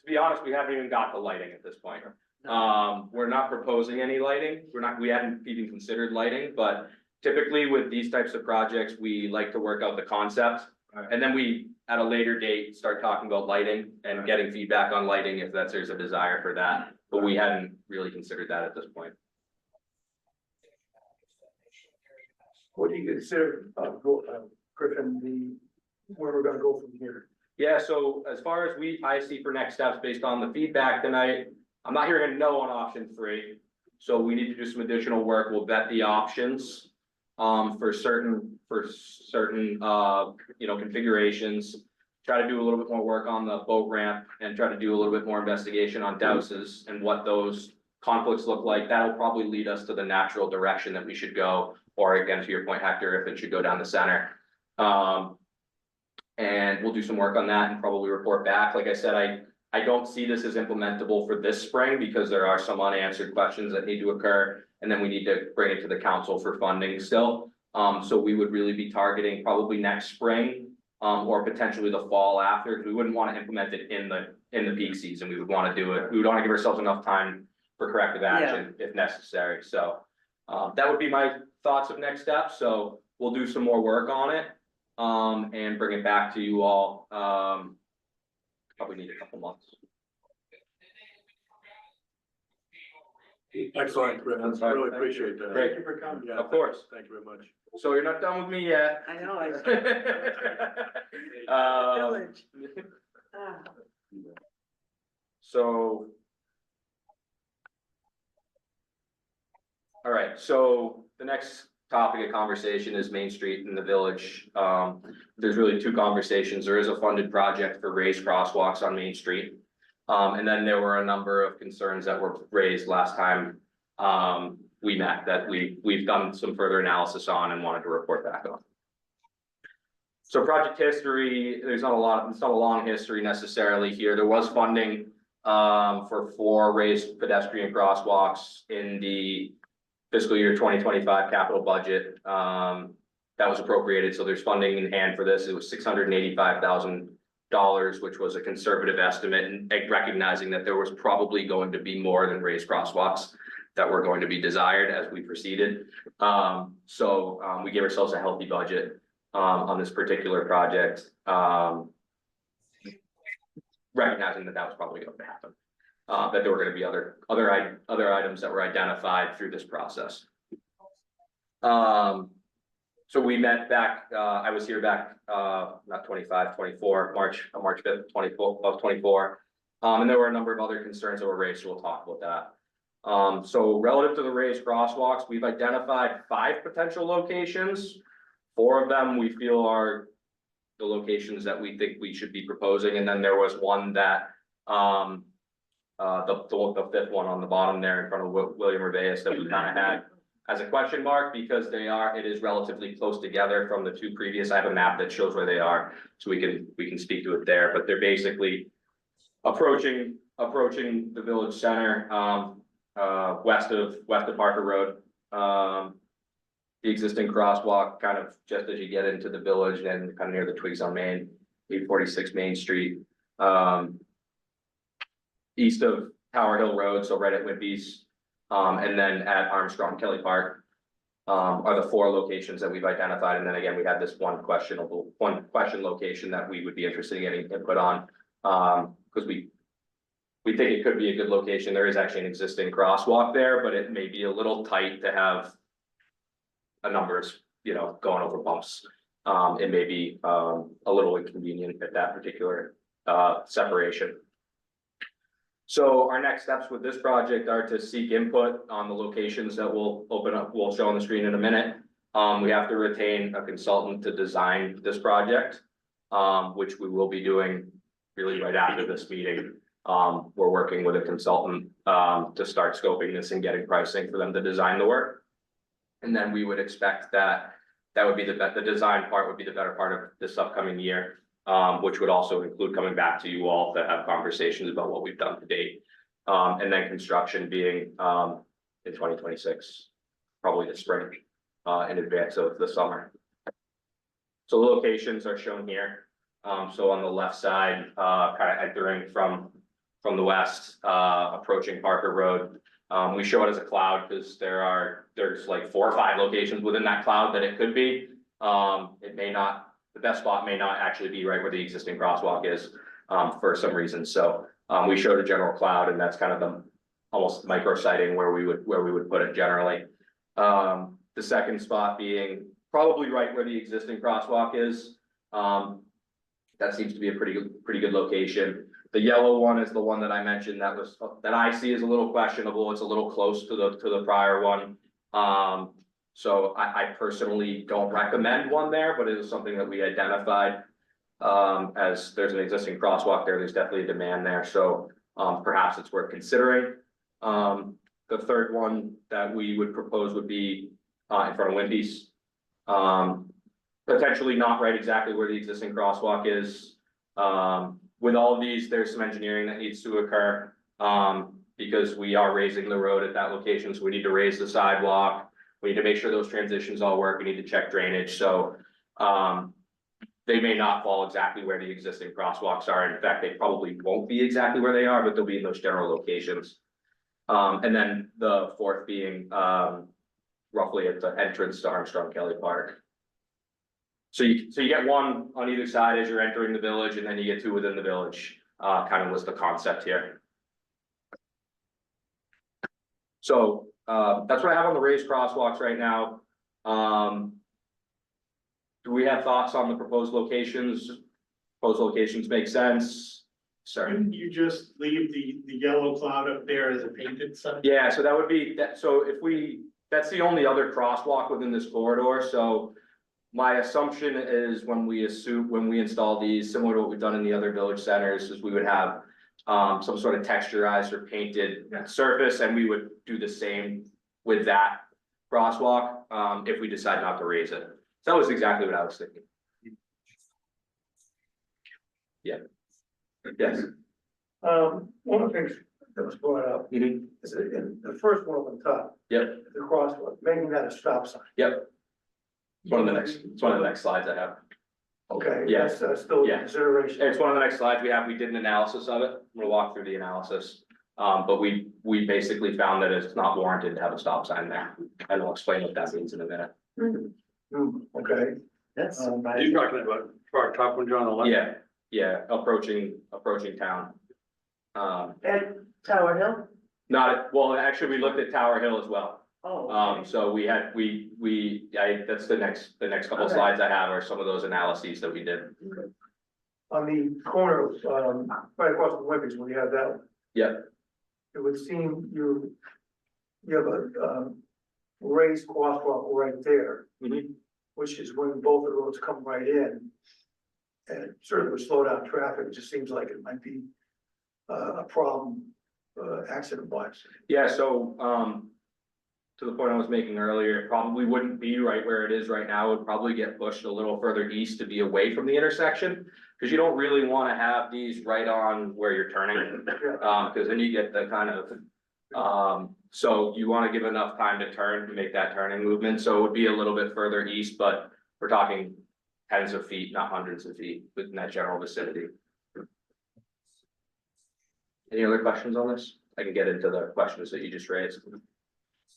be honest, we haven't even got the lighting at this point. We're not proposing any lighting, we hadn't even considered lighting, but typically with these types of projects, we like to work out the concept. Right. And then we, at a later date, start talking about lighting and getting feedback on lighting if there's a desire for that, but we hadn't really considered that at this point. What do you consider, Griffin, where we're gonna go from here? Yeah, so as far as I see for next steps based on the feedback tonight, I'm not hearing a no on option 3. So we need to do some additional work. We'll vet the options. For certain, configurations. Try to do a little bit more work on the boat ramp and try to do a little bit more investigation on douses and what those conflicts look like. That'll probably lead us to the natural direction that we should go, or again, to your point, Hector, if it should go down the center. And we'll do some work on that and probably report back. Like I said, I don't see this as implementable for this spring because there are some unanswered questions that need to occur. And then we need to bring it to the council for funding still. So we would really be targeting probably next spring, or potentially the fall after. We wouldn't want to implement it in the peak season. We would want to do it. We would want to give ourselves enough time for corrective action if necessary. So that would be my thoughts of next steps. So we'll do some more work on it. And bring it back to you all, probably need a couple months. Excellent, Chris. I really appreciate that. Great. Thank you for coming. Yeah, Of course. Thank you very much. So you're not done with me yet. I know, I. Village. Ah. So. All right, so the next topic of conversation is Main Street in the village. There's really 2 conversations. There is a funded project for raised crosswalks on Main Street. And then there were a number of concerns that were raised last time we met that we've done some further analysis on and wanted to report back on. So project history, it's not a long history necessarily here. There was funding for 4 raised pedestrian crosswalks in the fiscal year 2025 capital budget. That was appropriated, so there's funding in hand for this. It was $685,000, which was a conservative estimate, and recognizing that there was probably going to be more than raised crosswalks that were going to be desired as we proceeded. So we gave ourselves a healthy budget on this particular project, recognizing that that was probably going to happen. That there were going to be other items that were identified through this process. So we met back, I was here back, not 25, 24, March 5th, 24. And there were a number of other concerns that were raised, so we'll talk about that. So relative to the raised crosswalks, we've identified 5 potential locations. 4 of them we feel are the locations that we think we should be proposing, and then there was one that, the 5th one on the bottom there in front of William Reveus that we kind of had as a question mark, because it is relatively close together from the 2 previous. I have a map that shows where they are, so we can speak to it there, but they're basically approaching the village center, west of Parker Road. The existing crosswalk kind of just as you get into the village and kind of near the Twigs on Main, 846 Main Street. East of Tower Hill Road, so right at Whitby's, and then at Armstrong Kelly Park, are the 4 locations that we've identified. And then again, we had this one question location that we would be interested in getting input on, because we think it could be a good location. There is actually an existing crosswalk there, but it may be a little tight to have a number of, going over bumps. It may be a little inconvenient at that particular separation. So our next steps with this project are to seek input on the locations that we'll show on the screen in a minute. We have to retain a consultant to design this project, which we will be doing really right after this meeting. We're working with a consultant to start scoping this and getting pricing for them to design the work. And then we would expect that would be the design part would be the better part of this upcoming year. Which would also include coming back to you all to have conversations about what we've done to date. And then construction being in 2026, probably the spring, in advance of the summer. So the locations are shown here. So on the left side, kind of entering from the west, approaching Parker Road. We show it as a cloud because there's like 4 or 5 locations within that cloud that it could be. It may not. The best spot may not actually be right where the existing crosswalk is, for some reason. So we showed a general cloud, and that's kind of the almost micro sighting where we would put it generally. The second spot being probably right where the existing crosswalk is. That seems to be a pretty good location. The yellow one is the one that I mentioned that I see as a little questionable. It's a little close to the prior one. So I personally don't recommend one there, but it is something that we identified. As there's an existing crosswalk there, there's definitely a demand there, so perhaps it's worth considering. The third one that we would propose would be in front of Wimpy's. Potentially not right exactly where the existing crosswalk is. With all of these, there's some engineering that needs to occur, because we are raising the road at that location, so we need to raise the sidewalk. We need to make sure those transitions all work, we need to check drainage, so, they may not fall exactly where the existing crosswalks are. In fact, they probably won't be exactly where they are, but they'll be in those general locations. And then the fourth being, roughly at the entrance to Armstrong Kelly Park. So you get one on either side as you're entering the village, and then you get two within the village, kind of was the concept here. So, that's what I have on the raised crosswalks right now. Do we have thoughts on the proposed locations? Proposed locations make sense? Sorry. Couldn't you just leave the yellow cloud up there as a painted sign? Yeah, so that would be, so that's the only other crosswalk within this corridor, so. My assumption is when we install these, similar to what we've done in the other village centers, is we would have. Some sort of texturized or painted surface, and we would do the same with that crosswalk, if we decide not to raise it. So that was exactly what I was thinking. Yeah. Yes. One of the things that was brought up Mhm. is that in the first one on the top, Yep, the crosswalk, making that a stop sign. yep. It's one of the next slides I have. Okay, Yeah. that's still a Yeah. consideration. It's one of the next slides we have. We did an analysis of it. I'm gonna walk through the analysis. But we basically found that it's not warranted to have a stop sign there. And I'll explain what that means in a minute. Okay. That's Are you surprising. talking about far top one, John, on the left? Yeah, approaching town. At Tower Hill? Well, actually, we looked at Tower Hill as well. Oh, okay. So that's the next couple of Okay. slides I have are some of those analyses that we did. On the corner of, right across from Wimpy's, when you have that. Yep. It would seem you have a, raised crosswalk right there. Mhm. Which is when both the roads come right in. And it certainly would slow down traffic, it just seems like it might be, a problem, accident wise. Yeah, so, to the point I was making earlier, it probably wouldn't be right where it is right now. It would probably get pushed a little further east to be away from the intersection. Cause you don't really wanna have these right on where you're turning, cause then you get the kind of. So you wanna give enough time to turn to make that turning movement, so it would be a little bit further east, but we're talking tens of feet, not hundreds of feet, within that general vicinity. Any other questions on this? I can get into the questions that you just raised.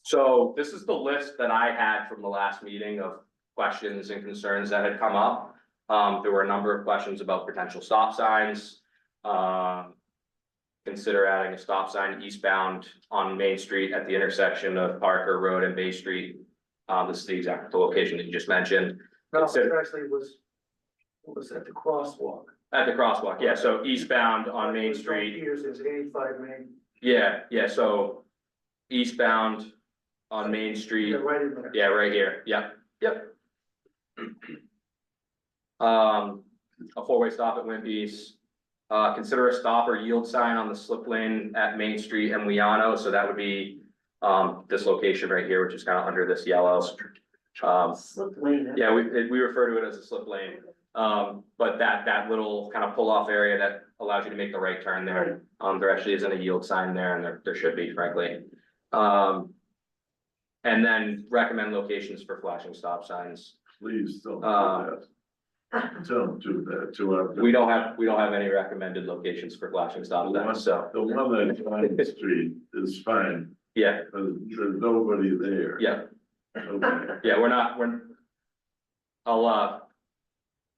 So this is the list that I had from the last meeting of questions and concerns that had come up. There were a number of questions about potential stop signs. Consider adding a stop sign eastbound on Main Street at the intersection of Parker Road and Bay Street. This is the exact location that you just mentioned. No, it Consider- actually was at the crosswalk. At the crosswalk, yeah, so eastbound on Main Street. Here's 85 Main, Yeah, so eastbound on Main Street. yeah, right in there. Yeah, right here, yep. A four-way stop at Wimpy's. Consider a stop or yield sign on the slip lane at Main Street and Weano, so that would be. This location right here, which is kind of under this yellow. Slip lane. Yeah, we refer to it as a slip lane. But that little kind of pull-off area that allows you to make the right turn there. There actually isn't a yield sign there, and there should be, frankly. And then recommend locations for flashing stop signs. Please don't do Um, that. Don't do that to our. We don't have any recommended locations for flashing stop signs, so, The one at Vine Street is fine, yeah, but there's nobody there. yeah, Okay. yeah,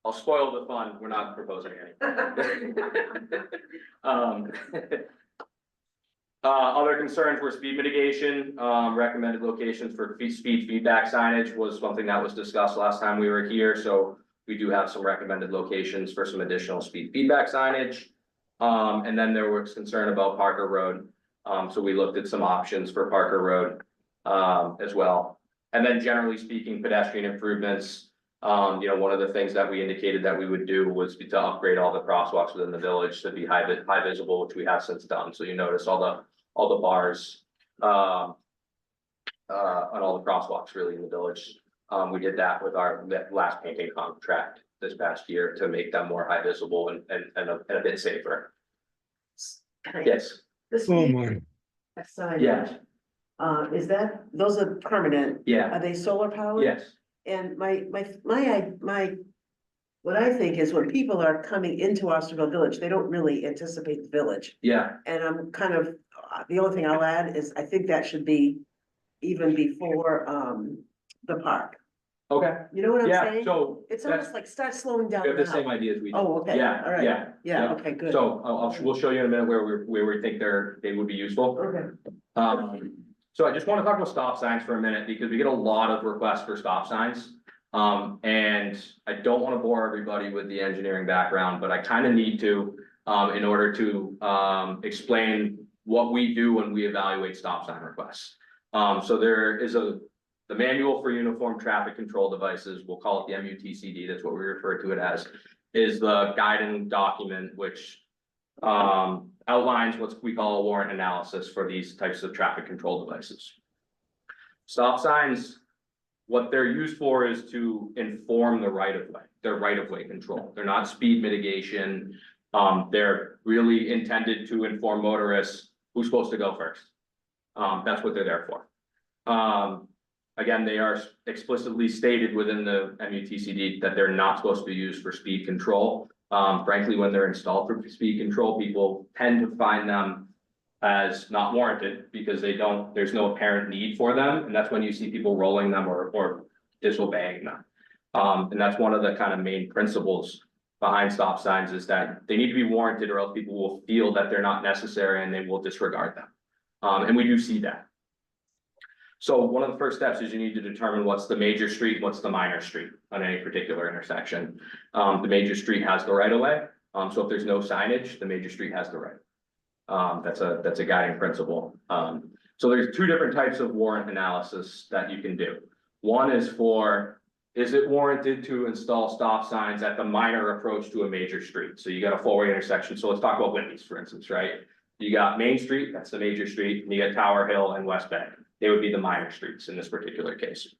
I'll spoil the fun, we're not proposing any. Other concerns were speed mitigation, recommended locations for speed feedback signage was something that was discussed last time we were here, so we do have some recommended locations for some additional speed feedback signage. And then there was concern about Parker Road. So we looked at some options for Parker Road, as well. And then generally speaking, pedestrian improvements. One of the things that we indicated that we would do was to upgrade all the crosswalks within the village to be high visible, which we have since done. So you notice all the bars, on all the crosswalks really in the village. We did that with our last painting contract this past year to make them more high visible and a bit safer. Yes, This Oh, week, my. sign. yeah, Is that, those are permanent? yeah, Are they solar powered? yes, And my, what I think is when people are coming into Osterville Village, they don't really anticipate the village. yeah, And I'm kind of, the only thing I'll add is I think that should be even before, the park. okay, You know what I'm yeah, saying? so It's that's, almost like start slowing down we have the same now. idea as we do. Oh, okay, Yeah, all right. yeah, Yeah, yeah. okay, good. So we'll show you in a minute where we think they would be useful. Okay. So I just want to talk about stop signs for a minute because we get a lot of requests for stop signs. And I don't want to bore everybody with the engineering background, but I kind of need to, in order to, explain what we do when we evaluate stop sign requests. So there is the manual for uniform traffic control devices, we'll call it the MUTCD, that's what we refer to it as, is the guiding document which outlines what we call a warrant analysis for these types of traffic control devices. Stop signs, what they're used for is to inform the right of way, their right of way control. They're not speed mitigation. They're really intended to inform motorists who's supposed to go first. That's what they're there for. Again, they are explicitly stated within the MUTCD that they're not supposed to be used for speed control. Frankly, when they're installed for speed control, people tend to find them as not warranted because there's no apparent need for them. And that's when you see people rolling them or disobeying them. And that's one of the kind of main principles behind stop signs is that they need to be warranted or else people will feel that they're not necessary and they will disregard them. And we do see that. So one of the first steps is you need to determine what's the major street, what's the minor street on any particular intersection. The major street has the right of way. So if there's no signage, the major street has the right. That's a guiding principle. So there's two different types of warrant analysis that you can do. One is is it warranted to install stop signs at the minor approach to a major street? So you got a four-way intersection. So let's talk about Whitney's, for instance, right? You got Main Street, that's the major street, and you got Tower Hill and West Bay. They would be the minor streets in this particular case.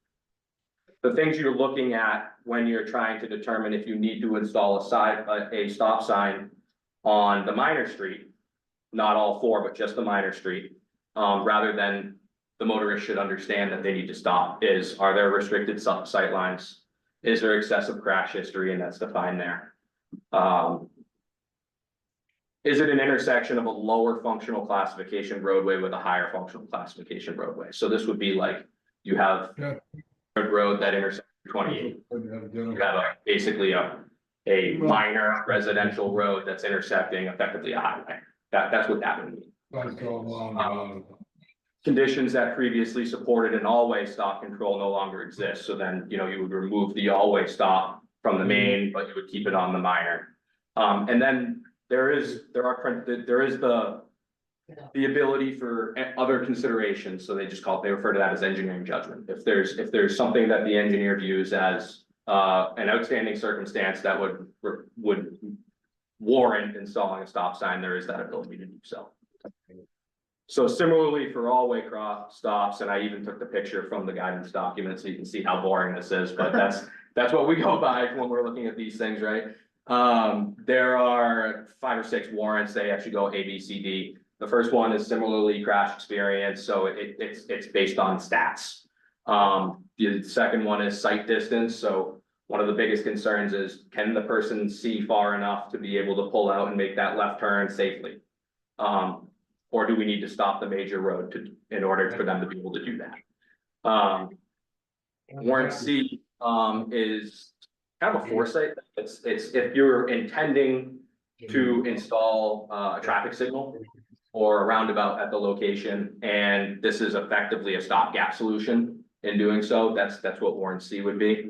The things you're looking at when you're trying to determine if you need to install a stop sign on the minor street, not all four, but just the minor street, rather than the motorist should understand that they need to stop, are there restricted sight lines? Is there excessive crash history? And that's defined there. Is it an intersection of a lower functional classification roadway with a higher functional classification roadway? So this would be like, you have a road that intersects 28. You have basically a minor residential road that's intersecting effectively a highway. That's what that would mean. Conditions that previously supported an all-way stop control no longer exist. So then, you would remove the all-way stop from the main, but you would keep it on the minor. And then there is the ability for other considerations. So they refer to that as engineering judgment. If there's something that the engineer views as an outstanding circumstance that would warrant installing a stop sign, there is that ability to do so. So similarly for all-way cross stops, and I even took the picture from the guidance document so you can see how boring this is, but that's what we go by when we're looking at these things, right? There are 5 or 6 warrants. They actually go A, B, C, D. The first one is similarly crash experience, so it's based on stats. The second one is sight distance. So one of the biggest concerns is, can the person see far enough to be able to pull out and make that left turn safely? Or do we need to stop the major road in order for them to be able to do that? Warrant C is kind of a foresight. It's if you're intending to install a traffic signal or a roundabout at the location, and this is effectively a stopgap solution in doing so, that's what warrant C would be.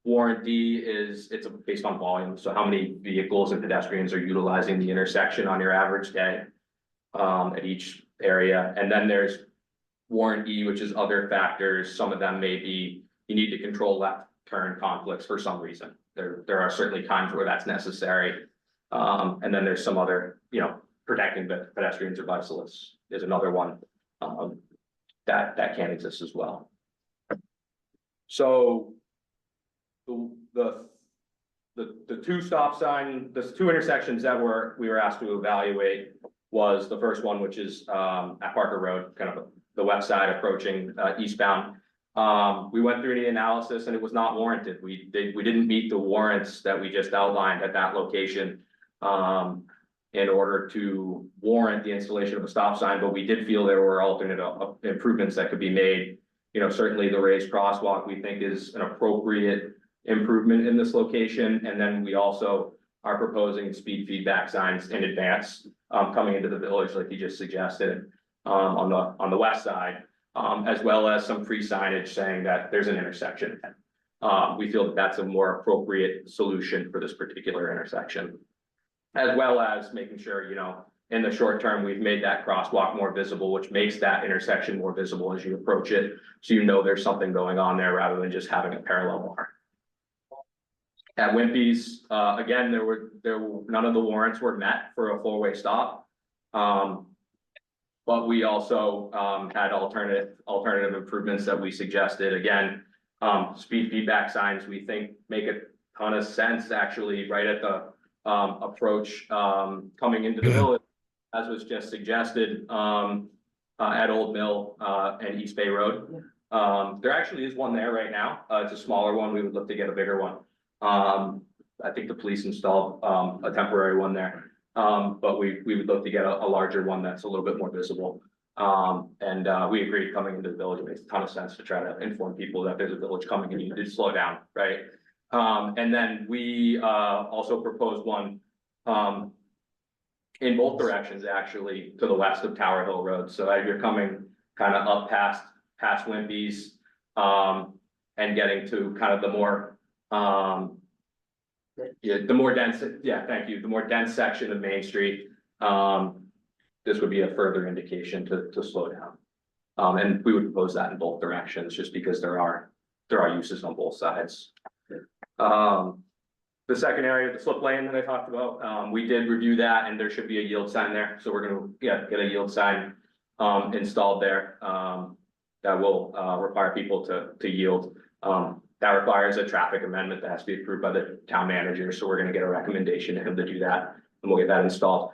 Warrant D is, it's based on volume, so how many vehicles and pedestrians are utilizing the intersection on your average day. At each area, and then there's warrant E, which is other factors. Some of them may be, you need to control left turn conflicts for some reason. There are certainly times where that's necessary. And then there's some other, protecting the pedestrians or bicyclists is another one, that can exist as well. So the two stop sign, the two intersections that we were asked to evaluate was the first one, which is at Parker Road, kind of the west side approaching eastbound. We went through the analysis and it was not warranted. We didn't meet the warrants that we just outlined at that location in order to warrant the installation of a stop sign, but we did feel there were alternate improvements that could be made. Certainly the raised crosswalk we think is an appropriate improvement in this location. And then we also are proposing speed feedback signs in advance coming into the village, like you just suggested, on the west side, as well as some free signage saying that there's an intersection. We feel that that's a more appropriate solution for this particular intersection, as well as making sure, in the short term, we've made that crosswalk more visible, which makes that intersection more visible as you approach it. So there's something going on there rather than just having a parallel bar. At Wimpy's, again, none of the warrants were met for a four-way stop. But we also had alternative improvements that we suggested. Again, speed feedback signs we think make a ton of sense actually right at the approach coming into the village, as was just suggested at Old Mill and East Bay Road. There actually is one there right now. It's a smaller one. We would look to get a bigger one. I think the police installed a temporary one there. But we would look to get a larger one that's a little bit more visible. And we agreed coming into the village, it makes a ton of sense to try to inform people that there's a village coming and you need to slow down, right? And then we also proposed one in both directions, actually, to the west of Tower Hill Road. So as you're coming kind of up past Wimpy's and getting to kind of the more the more dense, thank you, the more dense section of Main Street, this would be a further indication to slow down. And we would propose that in both directions, just because there are uses on both sides. The second area, the slip lane that I talked about, we did review that, and there should be a yield sign there, so we're gonna get a yield sign installed there that will require people to yield. That requires a traffic amendment that has to be approved by the town manager, so we're gonna get a recommendation to him to do that, and we'll get that installed.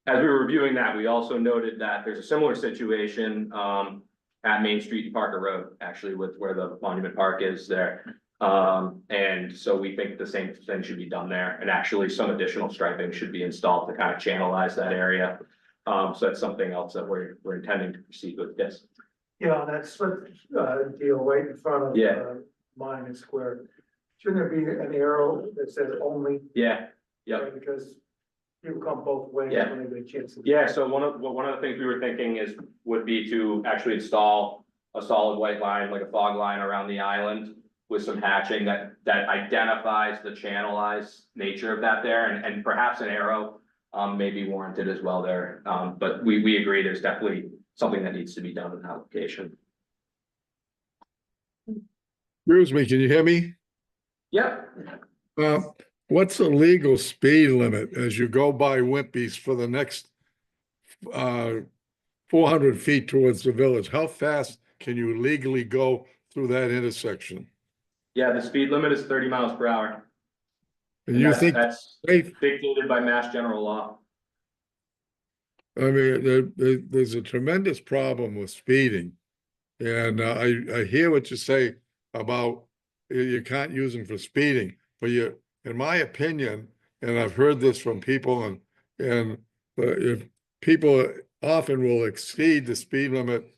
As we were reviewing that, we also noted that there's a similar situation at Main Street and Parker Road, actually, with where the Monument Park is there. And so we think the same thing should be done there, and actually some additional striping should be installed to kind of channelize that area. So that's something else that we're intending to proceed with this. Yeah, that slip deal right in front of Monument Square. Shouldn't there be an arrow that says only? Yeah, yep. Because people come both ways Yeah. when they get chances. Yeah, so one of the things we were thinking would be to actually install a solid white line, like a fog line around the island with some hatching that identifies the channelized nature of that there, and perhaps an arrow may be warranted as well there. But we agree there's definitely something that needs to be done in that location. Excuse me, can you hear me? Yep. What's the legal speed limit as you go by Wimpy's for the next 400 feet towards the village? How fast can you legally go through that intersection? Yeah, the speed limit is 30 miles per hour. And you think that's safe? dictated by Mass General Law? I mean, there's a tremendous problem with speeding. And I hear what you say about you can't use them for speeding, but in my opinion, and I've heard this from people, and if people often will exceed the speed limit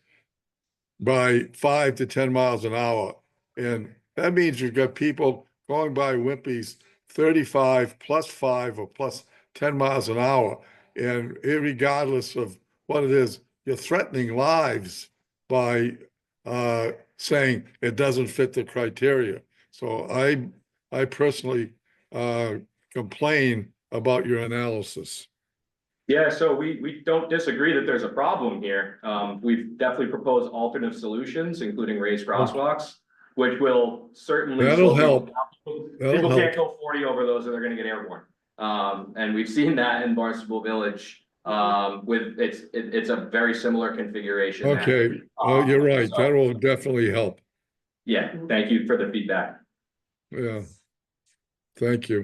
by 5 to 10 miles an hour. And that means you've got people going by Wimpy's 35 plus 5 or plus 10 miles an hour. And irregardless of what it is, you're threatening lives by saying it doesn't fit the criteria. So I personally complain about your analysis. Yeah, so we don't disagree that there's a problem here. We've definitely proposed alternate solutions, including raised crosswalks, which will certainly. That'll slow people help. down. That'll People help. can't go 40 over those or they're gonna get airborne. And we've seen that in Barnstable Village, with, it's a very similar configuration. there. Okay, you're right. So, That will definitely help. Yeah, thank you for the feedback. Yeah. Thank you.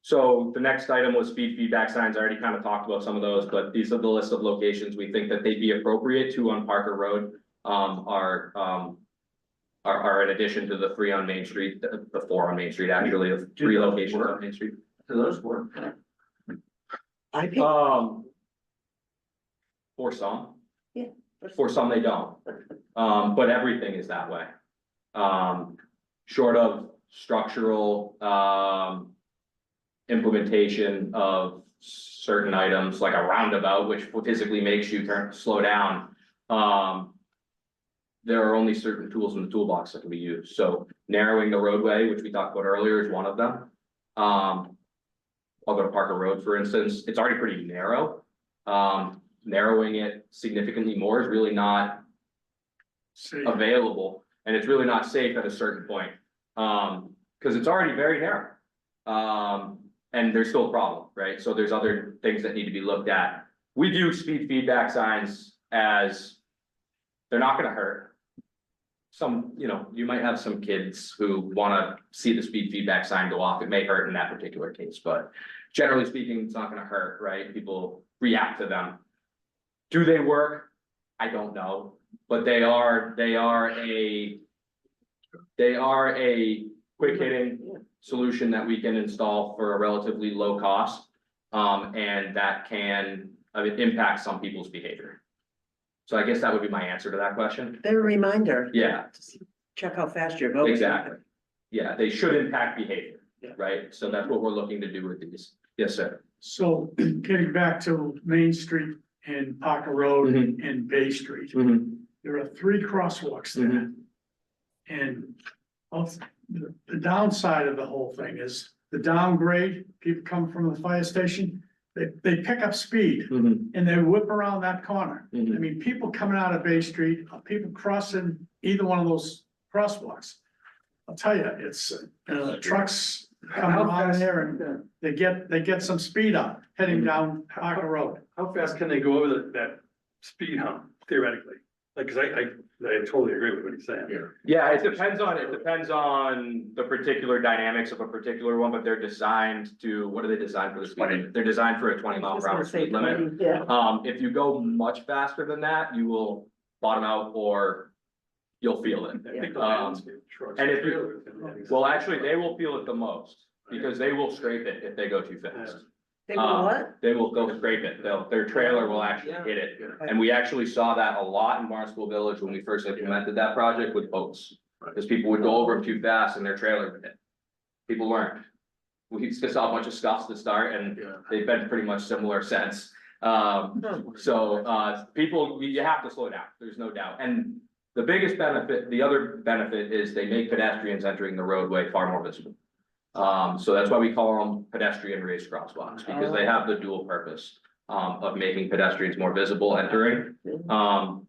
So the next item was speed feedback signs. I already kind of talked about some of those, but these are the list of locations we think that they'd be appropriate. 2 on Parker Road, are in addition to the 3 on Main Street, the 4 on Main Street, actually, of 3 locations on Main Street. Do those work? I think, For some. Yeah. For some, they don't. But everything is that way. Short of structural, implementation of certain items like a roundabout, which physically makes you slow down. There are only certain tools in the toolbox that can be used. So narrowing the roadway, which we talked about earlier, is one of them. I'll go to Parker Road, for instance. It's already pretty narrow. Narrowing it significantly more is really not available, and it's really not safe at a certain point. Because it's already very narrow. And there's still a problem, right? So there's other things that need to be looked at. We view speed feedback signs as they're not gonna hurt. Some, you might have some kids who wanna see the speed feedback sign go off. It may hurt in that particular case, but generally speaking, it's not gonna hurt, right? People react to them. Do they work? I don't know, but they are a quick hitting solution that we can install for a relatively low cost. And that can impact some people's behavior. So I guess that would be my answer to that question. they're a reminder. Yeah, Check how fast you're voting. exactly. Yeah, they should impact behavior, Yeah. right? So that's what we're looking to do with these. Yes, sir. So getting back to Main Street and Parker Road Mhm. and Bay Street, Mhm. there are 3 crosswalks there. Mhm. And the downside of the whole thing is the downgrade, people come from the fire station, they pick up speed Mhm. and they whip around that corner. I Mhm. mean, people coming out of Bay Street, people crossing either one of those crosswalks. I'll tell you, it's, trucks come around there and they get some speed up heading down Parker Road. How fast can they go over that speed hump theoretically? Like, cause I totally agree with what he's saying. Yeah, it depends on the particular dynamics of a particular one, but they're designed to, what are they designed for the speed? They're designed for a 20-mile-per-hour speed limit. Yeah. If you go much faster than that, you will bottom out or you'll feel it. I think the Um, landscape trucks and and if you- trailers. Well, actually, they will feel it the most because they will scrape it if they go too fast. They will what? They will go scrape it. Their trailer will actually hit it. And we actually saw that a lot in Barnstable Village when we first implemented that project with boats. Because people would go over them too fast and their trailer would hit. People learned. We just saw a bunch of scuffs to start and they've been pretty much similar since. People, you have to slow down, there's no doubt. And the biggest benefit, the other benefit is they make pedestrians entering the roadway far more visible. So that's why we call them pedestrian raised crosswalks, because they have the dual purpose of making pedestrians more visible entering.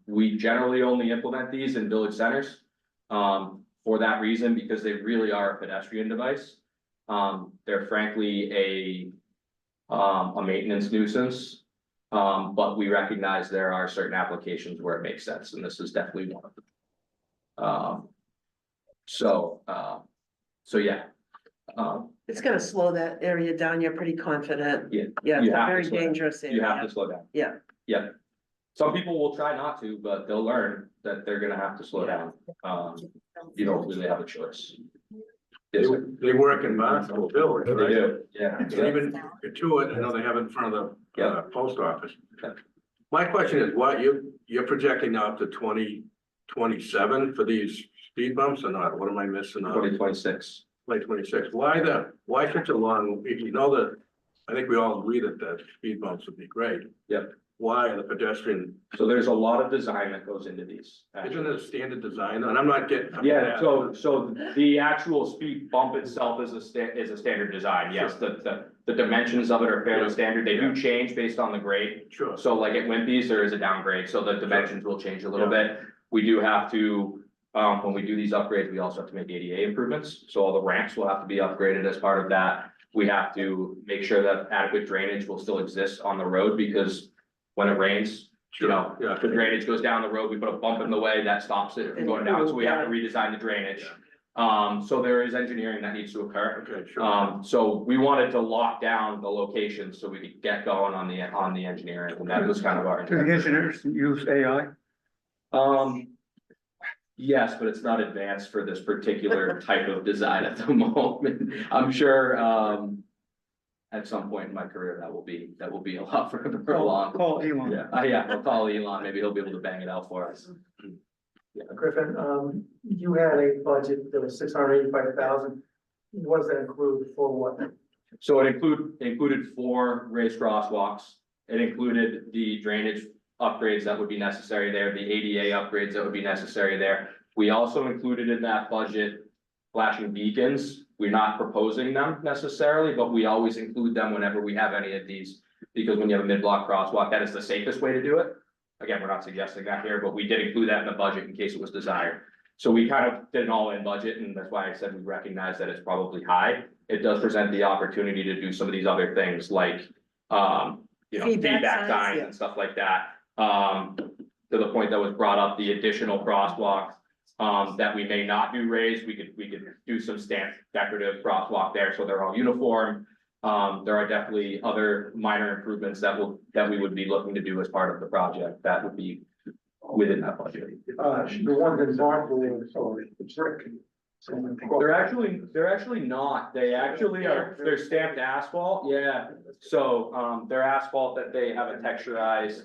We generally only implement these in village centers for that reason, because they really are a pedestrian device. They're frankly a maintenance nuisance. But we recognize there are certain applications where it makes sense, and this is definitely one of them. So yeah. It's gonna slow that area down, you're pretty confident. Yeah, Yeah, you it's a have to very slow down. dangerous area. You have to slow down. Yeah. Yeah. Some people will try not to, but they'll learn that they're gonna have to slow down. You don't really have a choice. Yes, sir. They work in Barnstable Village, They right? do, yeah. And even to it, I know they have it in front of the Yeah. post office. Yeah. My question is, what you're projecting out to 2027 for these speed bumps or not? What am I missing on? 2026. 2026, why such a long, if you know that, I think we all agree that the speed bumps would be great. Yep. why the pedestrian, So there's a lot of design that goes into these. isn't it a standard design? And I'm not getting. Yeah, so the actual speed bump itself is a standard design, yes, the dimensions of it are fairly standard, they do change based on the grade. Sure. So like at Wimpy's, there is a downgrade, so the dimensions will change a little bit. We do have to, when we do these upgrades, we also have to make ADA improvements, so all the ramps will have to be upgraded as part of that. We have to make sure that adequate drainage will still exist on the road, because when it rains, you know, Yeah. if the drainage goes down the road, we put a bump in the way, that stops it from going down, so we have to redesign the drainage. So there is engineering that needs to occur. Okay, sure. So we wanted to lock down the location so we could get going on the engineering, and that was kind of our. Do the engineers use AI? Yes, but it's not advanced for this particular type of design at the moment. I'm sure, at some point in my career, that will be a lot further along. Call Elon. Yeah, we'll call Elon, maybe he'll be able to bang it out for us. Griffin, you had a budget that was $685,000. What does that include for what? So it included 4 raised crosswalks. It included the drainage upgrades that would be necessary there, the ADA upgrades that would be necessary there. We also included in that budget flashing beacons. We're not proposing them necessarily, but we always include them whenever we have any of these. Because when you have a mid-block crosswalk, that is the safest way to do it. Again, we're not suggesting that here, but we did include that in the budget in case it was desired. So we kind of did an all-in budget, and that's why I said we recognize that it's probably high. It does present the opportunity to do some of these other things like, feedback signs and stuff like that. To the point that was brought up, the additional crosswalks, that we may not do raised, we could do some stamped decorative crosswalk there, so they're all uniform. There are definitely other minor improvements that we would be looking to do as part of the project, that would be within that budget. The ones in Barnstable, so it's brick. They're actually not, they're stamped asphalt, yeah. So, they're asphalt that they have a texturized,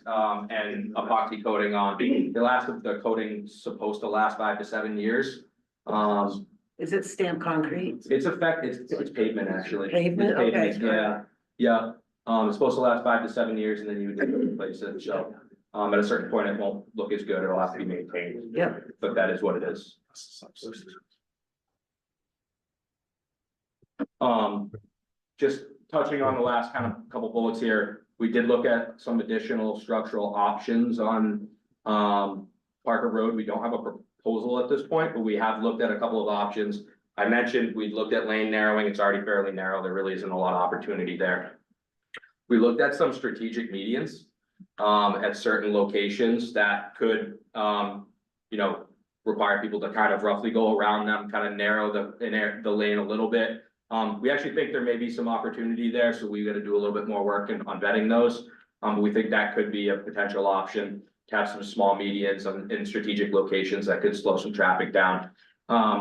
and epoxy coating on. The coating's supposed to last 5 to 7 years. Is it stamped concrete? It's pavement, actually. Pavement, It's okay. Yeah. It's supposed to last 5 to 7 years, and then you would need to replace it, so. At a certain point, it won't look as good, it'll have to be maintained. Yep. But that is what it is. Just touching on the last kind of couple bullets here, we did look at some additional structural options on Parker Road. We don't have a proposal at this point, but we have looked at a couple of options. I mentioned we looked at lane narrowing, it's already fairly narrow, there really isn't a lot of opportunity there. We looked at some strategic medians at certain locations that could require people to kind of roughly go around them, kind of narrow the lane a little bit. We actually think there may be some opportunity there, so we got to do a little bit more work on vetting those. But we think that could be a potential option to have some small medians in strategic locations that could slow some traffic down.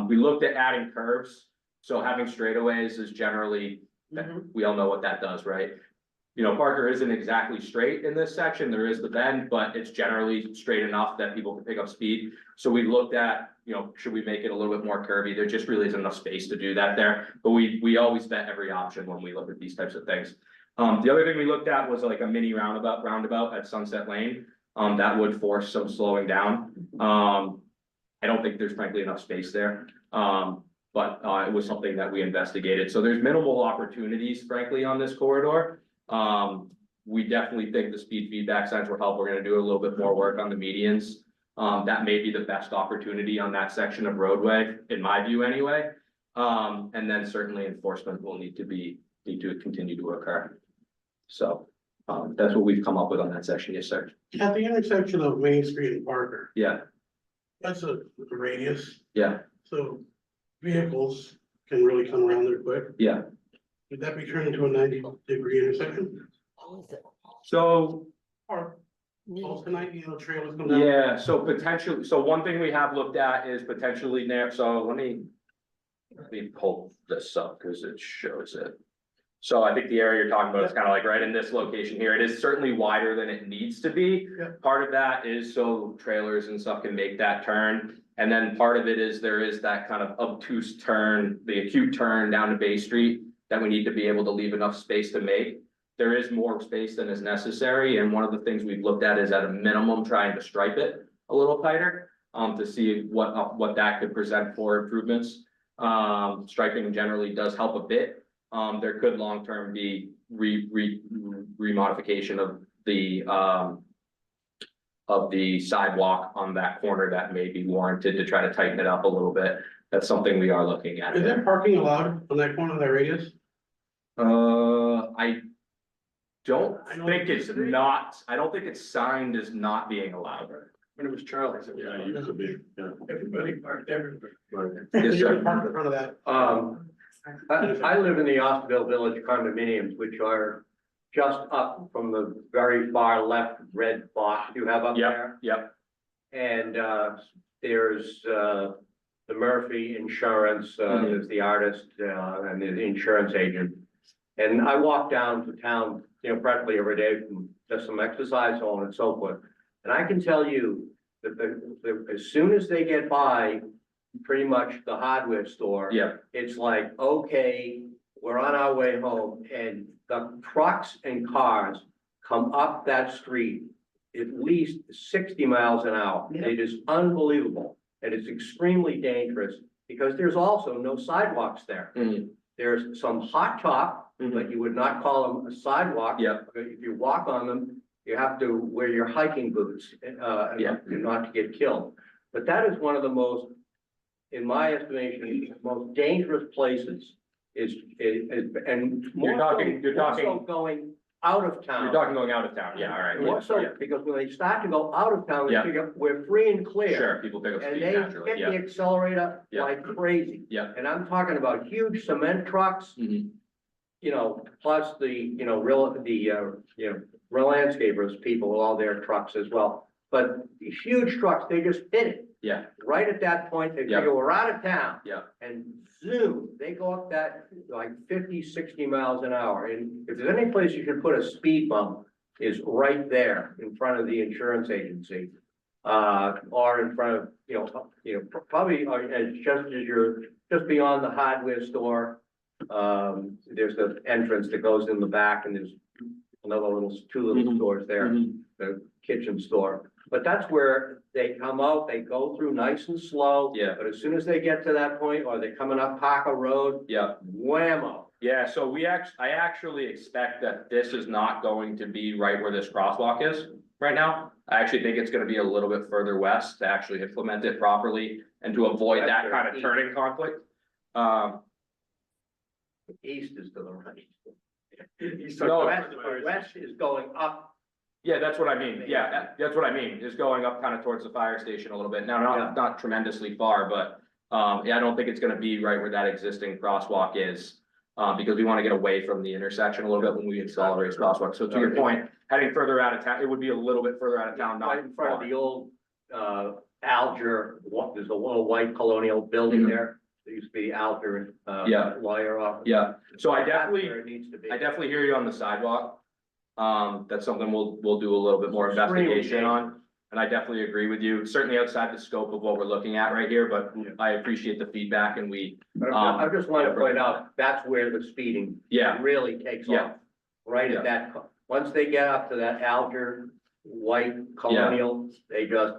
We looked at adding curves, so having straightaways is generally, we all know what that does, right? Parker isn't exactly straight in this section, there is the bend, but it's generally straight enough that people can pick up speed. So we looked at, should we make it a little bit more curvy? There just really isn't enough space to do that there, but we always vet every option when we look at these types of things. The other thing we looked at was like a mini roundabout at Sunset Lane, that would force some slowing down. I don't think there's frankly enough space there, but it was something that we investigated. So there's minimal opportunities frankly on this corridor. We definitely think the speed feedback signs will help. We're gonna do a little bit more work on the medians. That may be the best opportunity on that section of roadway, in my view anyway. And then certainly enforcement will need to continue to occur. So, that's what we've come up with on that section, yes, sir. At the intersection of Main Street and Parker, Yeah, that's a radius, yeah, so vehicles can really come around there quick. yeah. Would that be turned into a 90-degree intersection? So, Or also tonight, trailers come down? yeah, so potentially, so one thing we have looked at is potentially there, so let me pull this up because it shows it. So I think the area you're talking about is kind of like right in this location here. It is certainly wider than it needs to be. Yep. Part of that is so trailers and stuff can make that turn. And then part of it is there is that kind of obtuse turn, the acute turn down to Bay Street that we need to be able to leave enough space to make. there is more space than is necessary, and one of the things we've looked at is at a minimum trying to stripe it a little tighter. To see what that could present for improvements. Striping generally does help a bit. There could long-term be remodification of the sidewalk on that corner that may be warranted to try to tighten it up a little bit. That's something we are looking at. Is there parking allowed on that corner of that radius? I don't I know think it it's used to be. not, I don't think it's signed as not being allowed. When it was Charlie's. Yeah, it used to be, yeah. Everybody parked everywhere. Yes, You sir. park in front of that. I live in the Osterville Village condominiums, which are just up from the very far left red box you have up there. Yep, And there's the Murphy Insurance, there's the artist and the insurance agent. And I walk down to town, practically every day from just some exercise, so on and so forth. And I can tell you that as soon as they get by pretty much the hardware store. yep, It's like, okay, we're on our way home, and the trucks and cars come up that street at least 60 miles an hour. It is unbelievable, and it's extremely dangerous, because there's also no sidewalks there. Mhm. There's some hot top, but you would not call them a sidewalk. Yep. If you walk on them, you have to wear your hiking boots, Yeah. not to get killed. But that is one of the most, in my estimation, most dangerous places and more you're so talking, going out of town. you're talking going out of town, yeah, all right. More so, Yeah. because when they start to go out of town, they Yeah. figure we're free and clear. Sure, people pick up And speed they naturally, hit yeah. the accelerator Yeah. like crazy. Yeah. And I'm talking about huge cement trucks, Mhm. plus the, real landscapers, people with all their trucks as well. But these huge trucks, they just hit it. Yeah. Right at that point, they Yeah. figure we're out of town. Yeah. And zoom, they go up that like 50, 60 miles an hour. And if there's any place you can put a speed bump, is right there in front of the insurance agency. Or in front of, probably just beyond the hardware store. There's the entrance that goes in the back, and there's two little Mhm. stores there, Mhm. the kitchen store. But that's where they come out, they go through nice and slow. Yeah. But as soon as they get to that point, or they're coming up Parker Road, Yeah. whammo. Yeah, so I actually expect that this is not going to be right where this crosswalk is right now. I actually think it's gonna be a little bit further west to actually implement it properly and to avoid that kind of turning conflict. East is to the right. No, West is going up. yeah, that's what I mean. Yeah, that's what I mean, is going up kind of towards the fire station a little bit. Now, not tremendously far, but yeah, I don't think it's gonna be right where that existing crosswalk is. Because we want to get away from the intersection a little bit when we install a race crosswalk. So to your point, heading further out of town, it would be a little bit further out of town, not Right in front of far. the old, Alger, there's a little white colonial building Mhm. there. There used to be Alger, Yeah. lawyer office. Yeah, so I That's definitely. where it needs to be. I definitely hear you on the sidewalk. That's something we'll do a little bit more Extremely investigation on. And I definitely agree with you, certainly outside the scope of what we're looking at right here, but I appreciate the feedback and I just want to point out, that's where the speeding yeah, really takes Yeah. off. Right at that, once they get up to that Alger white colonial, they just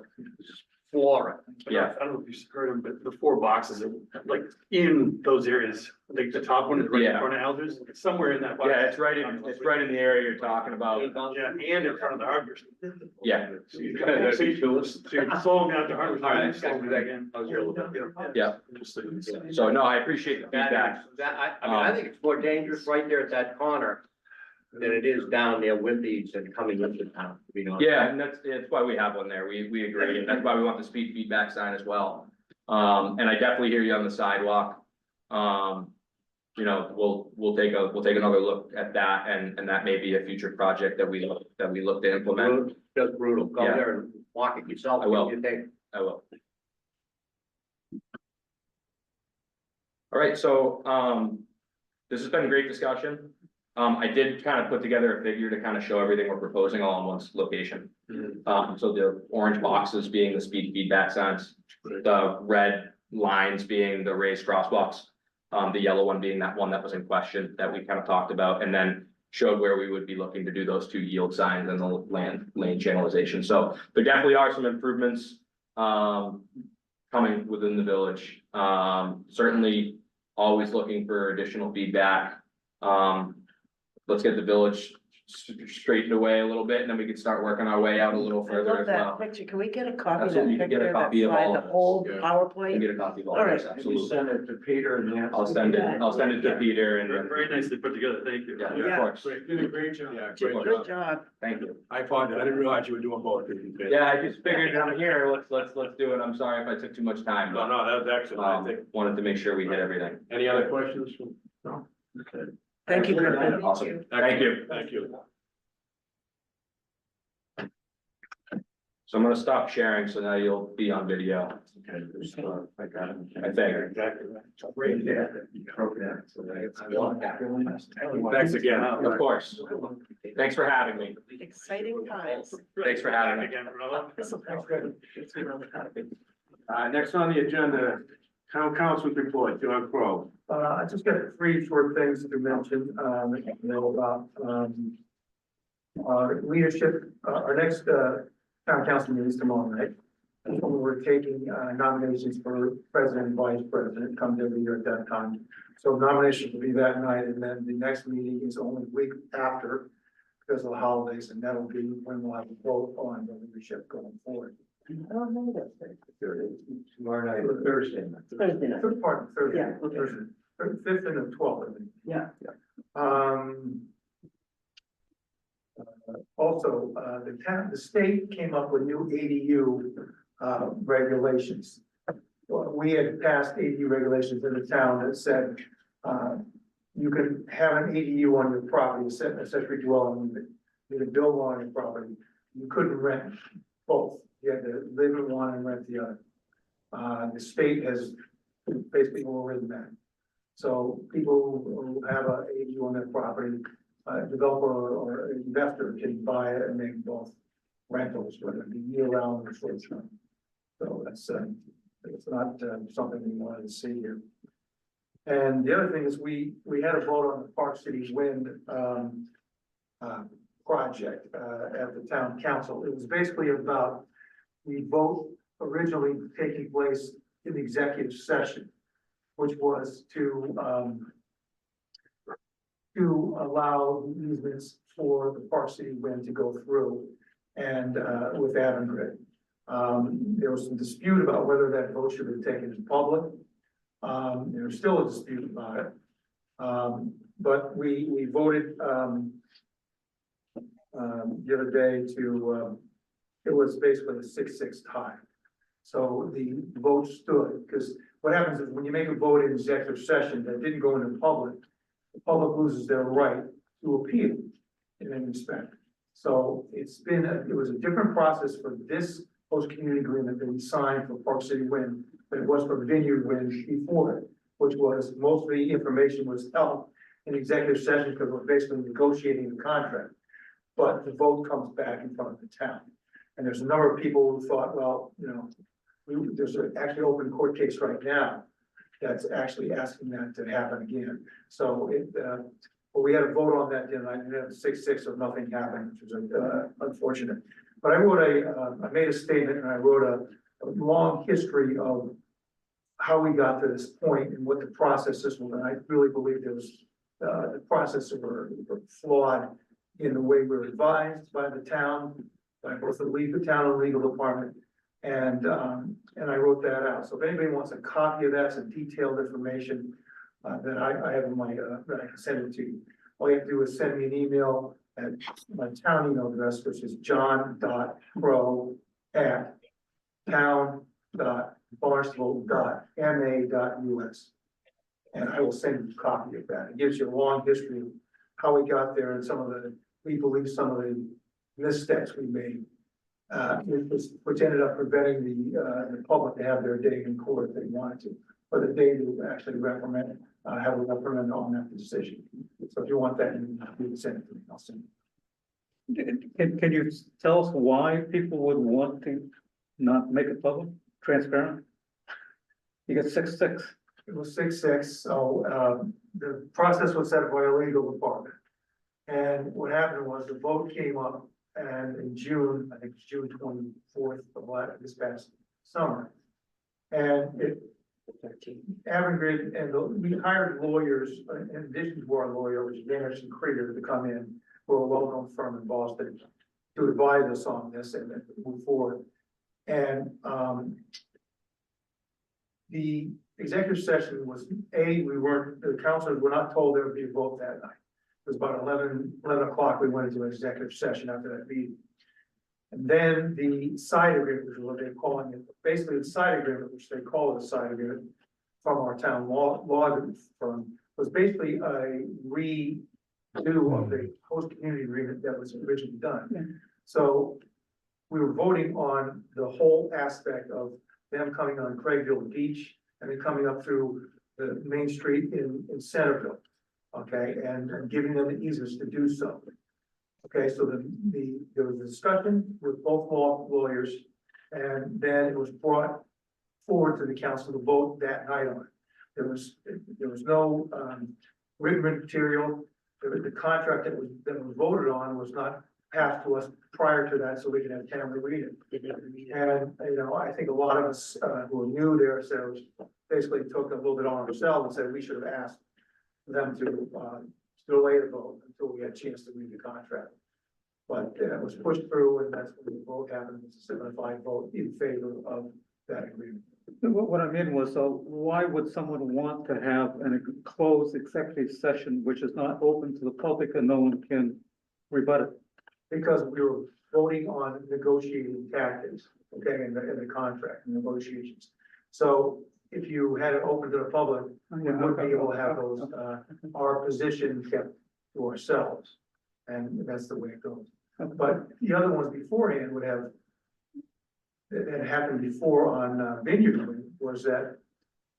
floor it. Yeah. I don't know if you've heard them, but the 4 boxes are like in those areas, like the top one is right in Yeah. front of Alger's, it's somewhere in that. box. yeah, it's right in the area you're talking about. Yeah, and in front of the hardware. store. Yeah, So you slow them down to hardware. store, All right, slow them down again. I was here a little bit. yeah. So no, I appreciate the feedback. I think it's more dangerous right there at that corner than it is down near Wimpy's and coming into town, to be honest. Yeah, and that's why we have one there. We agree. And that's why we want the speed feedback sign as well. And I definitely hear you on the sidewalk. We'll take another look at that, and that may be a future project that we look to implement. Just brutal. Go Yeah. there and walk it yourself. I will. What do you think? I will. All right, so, this has been a great discussion. I did kind of put together a figure to kind of show everything we're proposing all in one location. So the orange boxes being the speed feedback signs, the red lines being the raised crosswalks. The yellow one being that one that was in question that we kind of talked about, and then showed where we would be looking to do those 2 yield signs and the lane channelization. So there definitely are some improvements, coming within the village. Certainly always looking for additional feedback. Let's get the village straightened away a little bit, and then we can start working our way out a little I further love as that well. picture. Can we get a copy of Absolutely, you that can get a picture that's copy of like all the of this. old Yeah. And PowerPoint? get a copy of all All this, right. Maybe absolutely. send it to Peter and Nancy. I'll send it to Peter and, Very nicely put together, thank you. yeah, Yeah. of course, Great, did a great job. Yeah, great Good job. job. thank you. I apologize, I didn't realize you were doing both. Yeah, I just figured I'm here, let's do it. I'm sorry if I took too much time, No, but, no, that was excellent, I think. wanted to make sure we hit everything. Any other questions? No? Okay. Thank you, Griffin. Awesome, thank you. Thank you. So I'm gonna stop sharing, so now you'll be on video, Okay, so I got it. I think. Exactly right. Right there. You broke that, so Thanks again. Of course. Thanks for having me. Exciting times. Thanks for having me. Again, brother. This will be it's really happy. Next on the agenda, town council report, John Crowe. I just got 3 short things to mention, that you know about, our leadership, our next, town council meeting is tomorrow night. We're taking, nominations for president and vice president, comes every year at that time. So nominations will be that night, and then the next meeting is only a week after, because of the holidays, and that'll be when we'll have a vote on the leadership going forward. I don't know that. Tomorrow night or Thursday. Thursday night. Third part, Thursday, Yeah, okay. Thursday, 5th and the 12th, I think. Yeah. Also, the state came up with new ADU, regulations. Well, we had passed ADU regulations in the town that said, you can have an ADU on your property, accessory dwelling unit. You can build one on your property. You couldn't rent both. You had to live in one and rent the other. The state has basically overridden that. So people who have a ADU on their property, developer or investor can buy it and make both rentals, whether it be year round or short term. So that's, it's not something we wanted to see here. And the other thing is we had a vote on the Park City Wind project at the town council. It was basically about the vote originally taking place in the executive session, which was to allow the easements for the Park City Wind to go through and with Avangrid. There was some dispute about whether that vote should be taken in public. There's still a dispute about it. But we voted the other day to, it was basically a 6-6 tie. So the vote stood, because what happens is when you make a vote in executive session that didn't go into public, the public loses their right to appeal in any respect. So it was a different process for this host community agreement that we signed for Park City Wind than it was for Vineyard Wind before it, which was most of the information was held in executive session because we're basically negotiating the contract. But the vote comes back in front of the town. And there's a number of people who thought, well, you know, there's an actually open court case right now that's actually asking that to happen again. So but we had a vote on that, and I had 6-6 of nothing happened, which was unfortunate. But I made a statement and I wrote a long history of how we got to this point and what the processes were. And I really believe there was, the processes were flawed in the way we were advised by the town, by both the town and legal department. And I wrote that out. So if anybody wants a copy of that, some detailed information that I have in my, that I can send it to you. All you have to do is send me an email at my town email address, which is john.crow@town.barnstable.ma.us. And I will send you a copy of that. It gives you a long history of how we got there and we believe some of the missteps we made. Which ended up preventing the public to have their day in court if they wanted to, or the day to actually recommend, have a referendum on that decision. So if you want that, you can send it to me, I'll send it. Can you tell us why people would want to not make it public, transparent? You got 6-6. It was 6-6, so the process was set by a legal department. And what happened was the vote came up and in June, I think it's June 24th of this past summer. And it, Avangrid, and we hired lawyers, in addition to our lawyer, which is Anderson Krieger, to come in, for a well-known firm in Boston, to advise us on this and then move forward. And, the executive session was, we weren't, the councilors were not told there would be a vote that night. It was about 11 o'clock, we went into an executive session after that meeting. And then the side agreement, which is what they're calling it, basically the side agreement, which they call it a side agreement from our town law firm, was basically a redo of the host community agreement that was originally done. So we were voting on the whole aspect of them coming on Craigville Beach and then coming up through the main street in Centerville. Okay, and giving them the easements to do so. Okay, so there was a discussion with both lawyers, and then it was brought forward to the council to vote that night on it. There was no written material. The contract that was voted on was not passed to us prior to that, so we can have time to read it. And, you know, I think a lot of us who were new there, so basically took a little bit on ourselves and said we should have asked them to delay the vote until we had a chance to read the contract. But it was pushed through, and that's when the vote happened. It's a 7-5 vote in favor of that agreement. What I mean was, so why would someone want to have a closed executive session which is not open to the public and no one can rebut it? Because we were voting on negotiating tactics, okay, in the contract and negotiations. So if you had it open to the public, we would be able to have those, our position kept to ourselves. And that's the way it goes. But the other ones beforehand would have, that had happened before on Vineyard, was that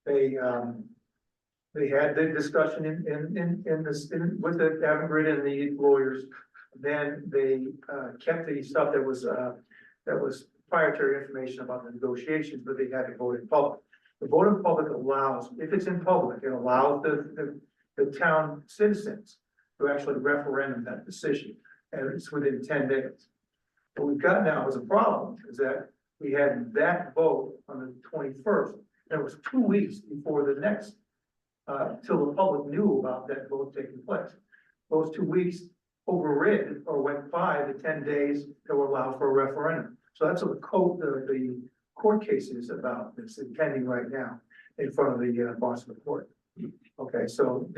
they had the discussion with the Avangrid and the lawyers. Then they kept the stuff that was proprietary information about the negotiations, but they had to vote in public. The vote in public allows, if it's in public, it allows the town citizens to actually referendum that decision, and it's within 10 days. What we've got now as a problem is that we had that vote on the 21st, and it was 2 weeks before the next, till the public knew about that vote taking place. Those 2 weeks overrid or went by the 10 days that were allowed for a referendum. So that's what the court case is about. It's pending right now in front of the Barnstable court. Okay, so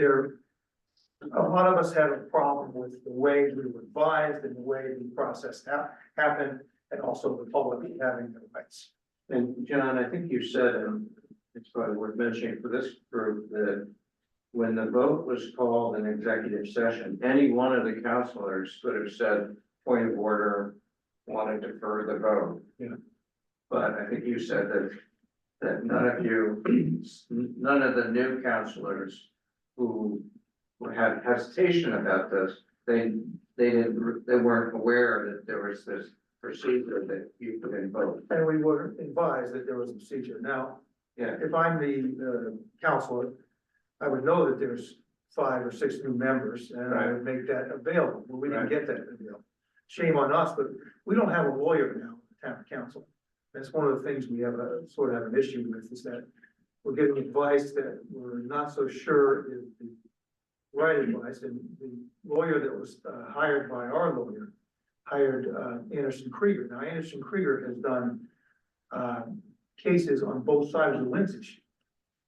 a lot of us had a problem with the way we were advised and the way the process happened, and also the public having their rights. And John, I think you said, it's probably worth mentioning for this group, that when the vote was called in executive session, any one of the counselors could have said, point of order, want to defer the vote. Yeah. But I think you said that none of the new counselors who had hesitation about this, they weren't aware that there was this procedure that you could invoke. And we were advised that there was a procedure. Now, Yeah, if I'm the counselor, I would know that there's 5 or 6 new members, and I would make that available. Well, we didn't get that available. Shame on us, but we don't have a lawyer now, town council. That's one of the things we have sort of have an issue with, is that we're getting advice that we're not so sure is the right advice. And the lawyer that was hired by our lawyer hired Anderson Krieger. Now, Anderson Krieger has done cases on both sides of the linkage.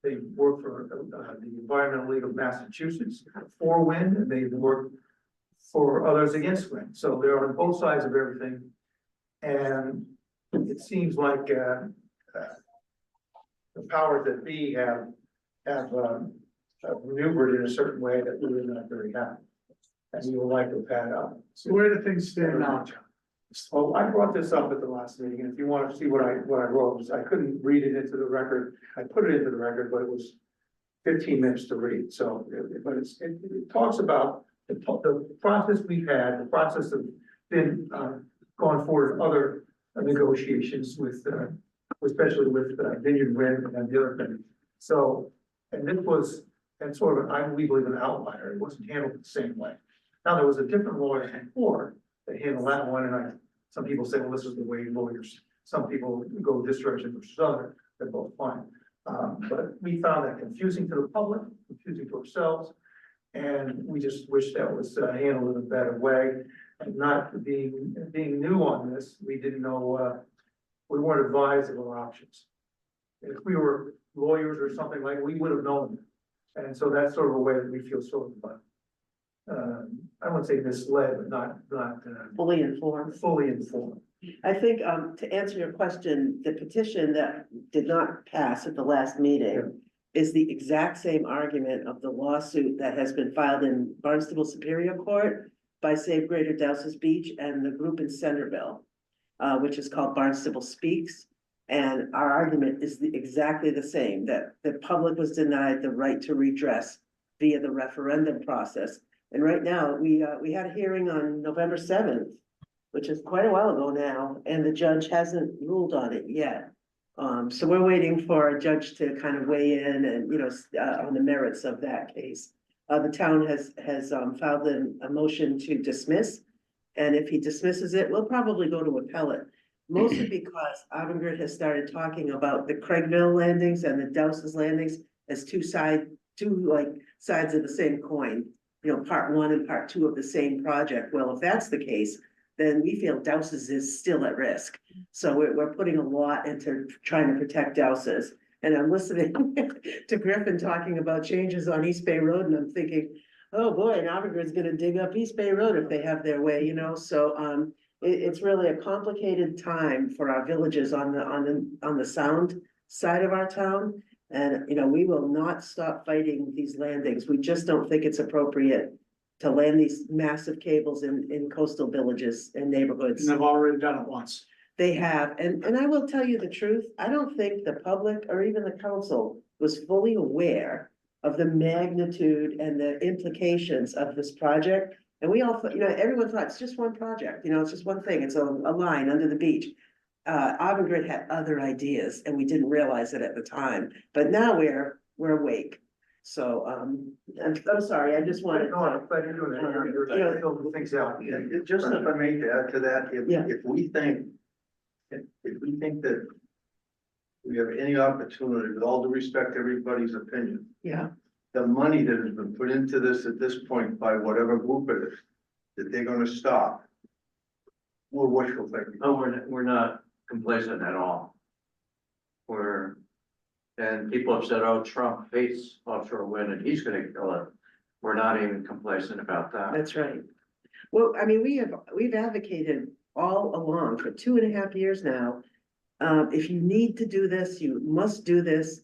They work for the Environmental League of Massachusetts for wind, and they've worked for others against wind. So they're on both sides of everything. And it seems like the powers that be have maneuvered in a certain way that we're not very happy. And we would like to pad up. So where do things stand now, John? Well, I brought this up at the last meeting, and if you want to see what I wrote, I couldn't read it into the record. I put it into the record, but it was 15 minutes to read. So, but it talks about the process we've had, the process of been gone forward in other negotiations with, especially with Vineyard Wind and the other thing. So, and this was, and sort of, we believe, an outlier. It wasn't handled the same way. Now, there was a different lawyer before that handled that one, and some people say, well, this is the way lawyers, some people go this direction versus other, they're both fine. But we found that confusing to the public, confusing to ourselves, and we just wish that was handled in a better way. And not being new on this, we didn't know, we weren't advised of our options. If we were lawyers or something like, we would have known. And so that's sort of a way that we feel sort of, I wouldn't say misled, but not Fully informed. fully informed. I think, to answer your question, the petition that did not pass at the last meeting is the exact same argument of the lawsuit that has been filed in Barnstable Superior Court by Save Greater Dowses Beach and the group in Centerville, which is called Barnstable Speaks. And our argument is exactly the same, that the public was denied the right to redress via the referendum process. And right now, we had a hearing on November 7th, which is quite a while ago now, and the judge hasn't ruled on it yet. So we're waiting for a judge to kind of weigh in and, on the merits of that case. The town has filed a motion to dismiss, and if he dismisses it, we'll probably go to appellate. Mostly because Avangrid has started talking about the Craigville landings and the Dowses landings as two sides of the same coin. Part one and part two of the same project. Well, if that's the case, then we feel Dowses is still at risk. So we're putting a lot into trying to protect Dowses. And I'm listening to Griffin talking about changes on East Bay Road, and I'm thinking, oh boy, Avangrid's gonna dig up East Bay Road if they have their way, So it's really a complicated time for our villages on the sound side of our town. And, we will not stop fighting these landings. We just don't think it's appropriate to land these massive cables in coastal villages and neighborhoods. And they've already done it once. They have, and I will tell you the truth, I don't think the public or even the council was fully aware of the magnitude and the implications of this project. And we all thought, everyone thought it's just one project, it's just one thing, it's a line under the beach. Avangrid had other ideas and we didn't realize it at the time, but now we're awake. So, I'm sorry, I just wanted No, I'm glad you're doing that. You're filling things out. Just if I may add to that, Yeah. if we think that we have any opportunity, with all due respect to everybody's opinion, Yeah, the money that has been put into this at this point by whatever group it is, that they're gonna stop. We're wishful thinking. No, we're not complacent at all. And people have said, oh, Trump hates offshore wind and he's gonna kill it. We're not even complacent about that. that's right. Well, I mean, we've advocated all along for 2.5 years now. If you need to do this, you must do this.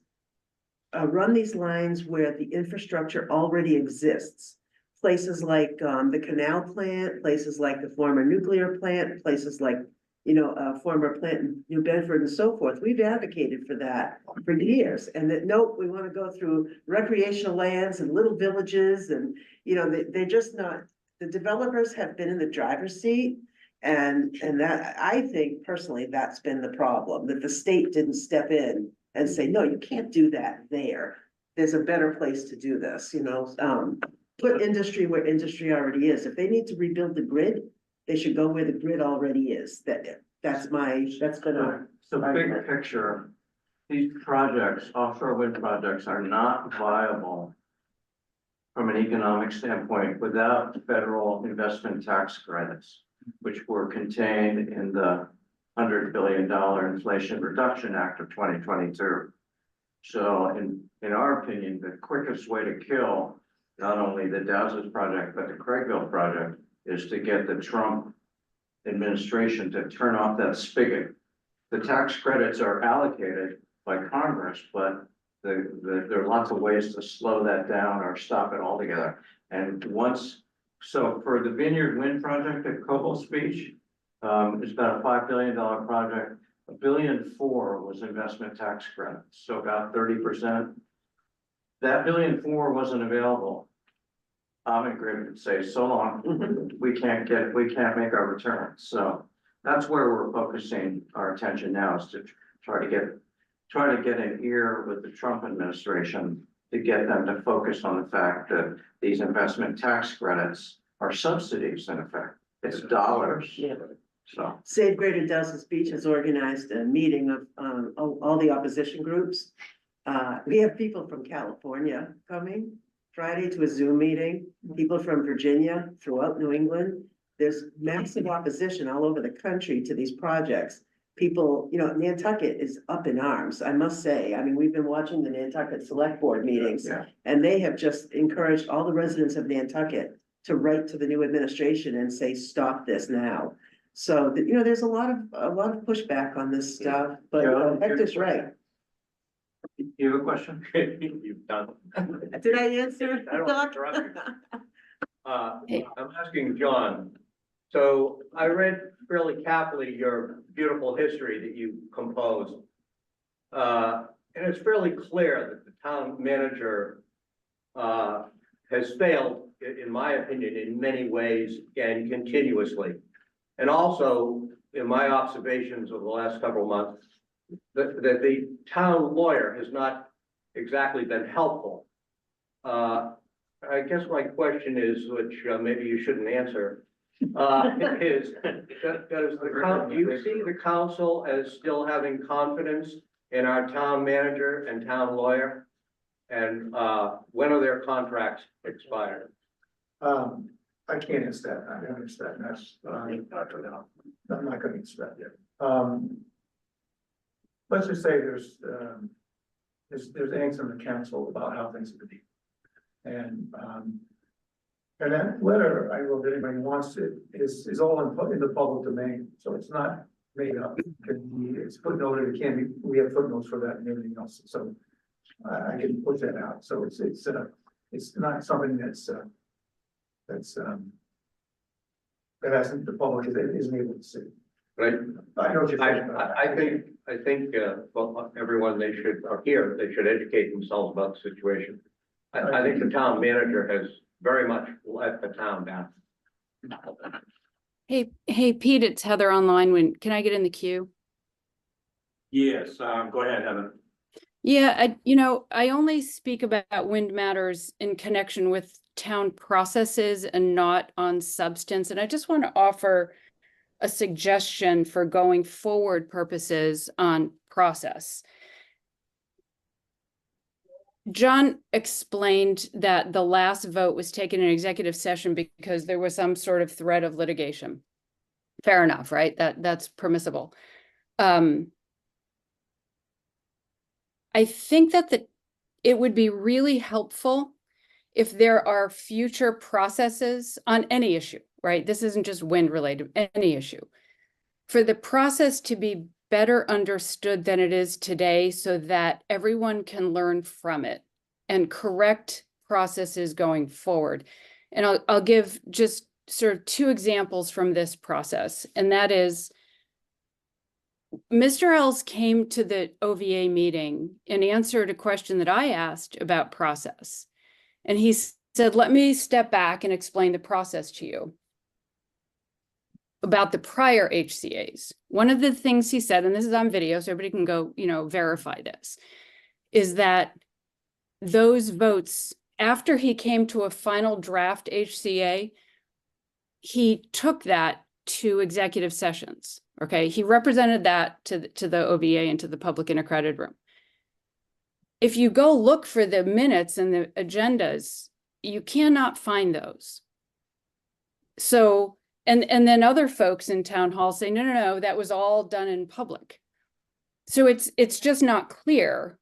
Run these lines where the infrastructure already exists. Places like the canal plant, places like the former nuclear plant, places like, a former plant in New Bedford and so forth. We've advocated for that for years. And that, nope, we want to go through recreational lands and little villages and, they're just not, the developers have been in the driver's seat. And that, I think personally, that's been the problem, that the state didn't step in and say, no, you can't do that there. There's a better place to do this, put industry where industry already is. If they need to rebuild the grid, they should go where the grid already is. That's been our. So big picture, these projects, offshore wind projects are not viable from an economic standpoint without federal investment tax credits, which were contained in the $100 billion Inflation Reduction Act of 2022. So in our opinion, the quickest way to kill not only the Dowses project, but the Craigville project is to get the Trump administration to turn off that spigot. The tax credits are allocated by Congress, but there are lots of ways to slow that down or stop it altogether. And so for the Vineyard Wind project at Cobalt Beach, it's about a $5 billion project. $1.4 billion was investment tax credits, so about 30%. That $1.4 billion wasn't available. Avangrid would say, so long, we can't make our returns. So that's where we're focusing our attention now, is to try to get an ear with the Trump administration to get them to focus on the fact that these investment tax credits are subsidies in effect. It's dollars, Yeah. so. Save Greater Delsas Beach has organized a meeting of, all the opposition groups. We have people from California coming Friday to a Zoom meeting, people from Virginia, throughout New England. There's massive opposition all over the country to these projects. People, Nantucket is up in arms, I must say. I mean, we've been watching the Nantucket Select Board meetings. Yeah. And they have just encouraged all the residents of Nantucket to write to the new administration and say, stop this now. So, there's a lot of pushback on this stuff, but Hector's right. You have a question? You've done. Did I answer? I don't Doc? interrupt I'm asking John, so I read fairly carefully your beautiful history that you composed. And it's fairly clear that the town manager has failed, in my opinion, in many ways and continuously. And also, in my observations over the last several months, that the town lawyer has not exactly been helpful. I guess my question is, which maybe you shouldn't answer, is, do you see the council as still having confidence in our town manager and town lawyer? And when are their contracts expired? I can't answer that, I don't understand, that's, I'm not gonna answer that yet. Let's just say there's angst in the council about how things are to be. And that letter, I wrote, if anybody wants it, is all in the public domain, so it's not made up. It's footnoted, it can be, we have footnotes for that and everything else, so I can put that out, so it's not something that hasn't, the public isn't able to see. Right. I know what you're saying. I think, well, everyone they should educate themselves about the situation. I think the town manager has very much let the town down. Hey, Pete, it's Heather online. Can I get in the queue? Yes, go ahead, Heather. Yeah, I only speak about wind matters in connection with town processes and not on substance. And I just want to offer a suggestion for going forward purposes on process. John explained that the last vote was taken in executive session because there was some sort of threat of litigation. Fair enough, right? That's permissible. I think that it would be really helpful if there are future processes on any issue, right? This isn't just wind related, any issue. For the process to be better understood than it is today so that everyone can learn from it and correct processes going forward. And I'll give just sort of two examples from this process. And that is, Mr. Ells came to the OVA meeting in answer to a question that I asked about process. And he said, let me step back and explain the process to you about the prior HCAs. One of the things he said, and this is on video, so everybody can go, verify this, is that those votes, after he came to a final draft HCA, he took that to executive sessions, okay? He represented that to the OVA and to the public in a crowded room. If you go look for the minutes and the agendas, you cannot find those. So, and then other folks in town hall say, no, that was all done in public. So it's just not clear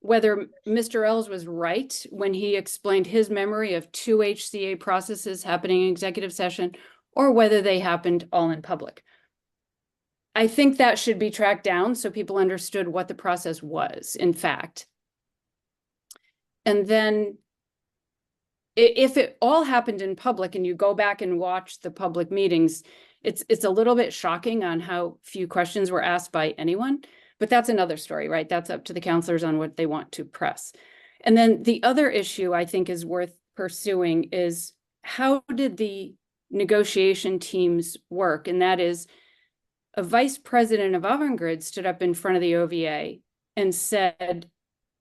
whether Mr. Ells was right when he explained his memory of 2 HCA processes happening in executive session, or whether they happened all in public. I think that should be tracked down so people understood what the process was, in fact. And then if it all happened in public and you go back and watch the public meetings, it's a little bit shocking on how few questions were asked by anyone, but that's another story, right? That's up to the counselors on what they want to press. And then the other issue I think is worth pursuing is, how did the negotiation teams work? And that is, a vice president of Avangrid stood up in front of the OVA and said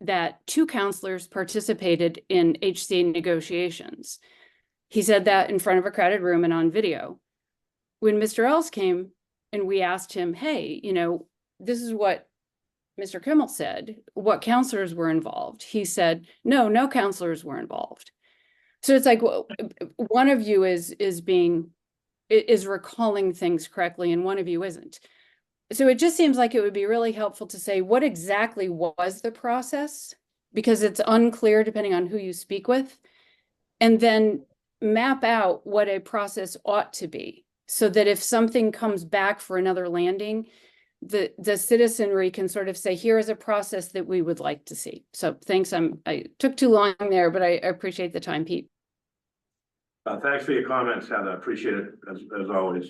that 2 counselors participated in HCA negotiations. He said that in front of a crowded room and on video. When Mr. Els came and we asked him, hey, you know, this is what Mr. Kimmel said, what counselors were involved? He said, no counselors were involved. So it's like, well, one of you is recalling things correctly and one of you isn't. So it just seems like it would be really helpful to say what exactly was the process, because it's unclear depending on who you speak with, and then map out what a process ought to be, so that if something comes back for another landing, the citizenry can sort of say, here is a process that we would like to see. So thanks, I took too long there, but I appreciate the time, Pete. Thanks for your comments, Heather. Appreciate it as always.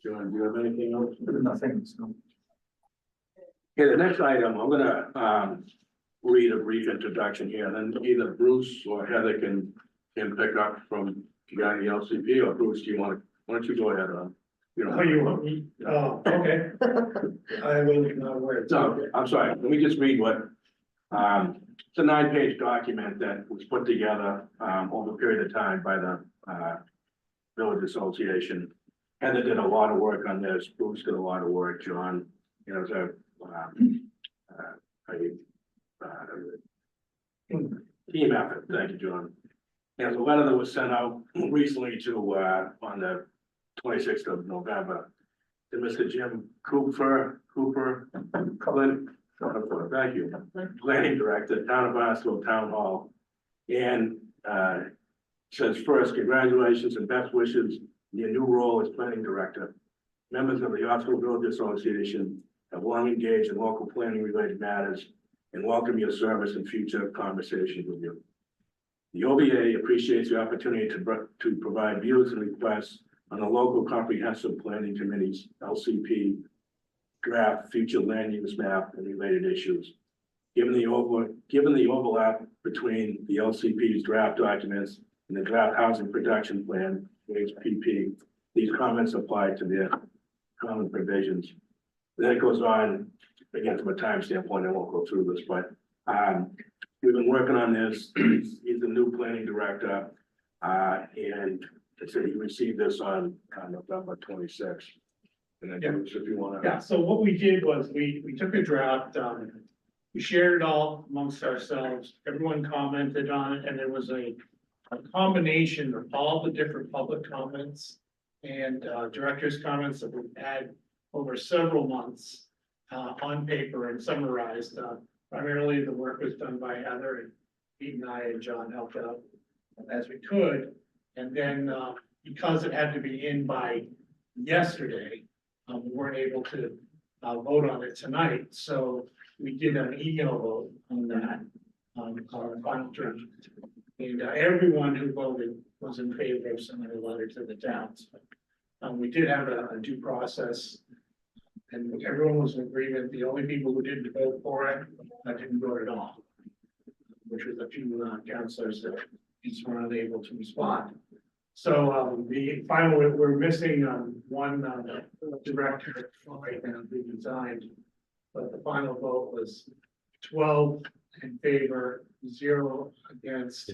John, do you have anything else? Nothing. So. Okay, the next item, I'm gonna read a brief introduction here, and then either Bruce or Heather can pick up from regarding the LCP, or Bruce, why don't you go ahead on? You know, You want me? Oh, okay. I will not wear it. No, I'm sorry, let me just read what, it's a 9-page document that was put together, over a period of time by the, Village Association. Heather did a lot of work on this, Bruce did a lot of work, John, you know, it's a team effort, thank you, John. There's a letter that was sent out recently to, on the 26th of November, to Mr. Jim Cooper, Clint, thank you, Planning Director, Town of Barnstable Town Hall. And says first, congratulations and best wishes in your new role as Planning Director. Members of the Osterville Village Association have long engaged in local planning related matters and welcome your service and future conversations with you. The OVA appreciates the opportunity to provide views and requests on the local comprehensive planning committee's LCP draft future land use map and related issues. Given the overlap between the LCP's draft documents and the draft housing production plan, HPP, these comments apply to their common provisions. Then it goes on, again, from a time standpoint, I won't go through this, but we've been working on this. He's the new planning director, and so he received this on November 26th. And then, Bruce, if you want to. Yeah, so what we did was we took a draft, we shared it all amongst ourselves, everyone commented on it, and there was a combination of all the different public comments and director's comments that we've had over several months on paper and summarized. Primarily the work was done by Heather, and Pete and I and John helped out as we could. And then because it had to be in by yesterday, we weren't able to vote on it tonight. So we did an email vote on that, our final draft. And everyone who voted was in favor of sending a letter to the towns. We did have a due process, and everyone was in agreement. The only people who didn't vote for it didn't vote at all, which was a few councilors that just were unable to respond. So the final, we're missing one director right now who resigned, but the final vote was 12 in favor, 0 against,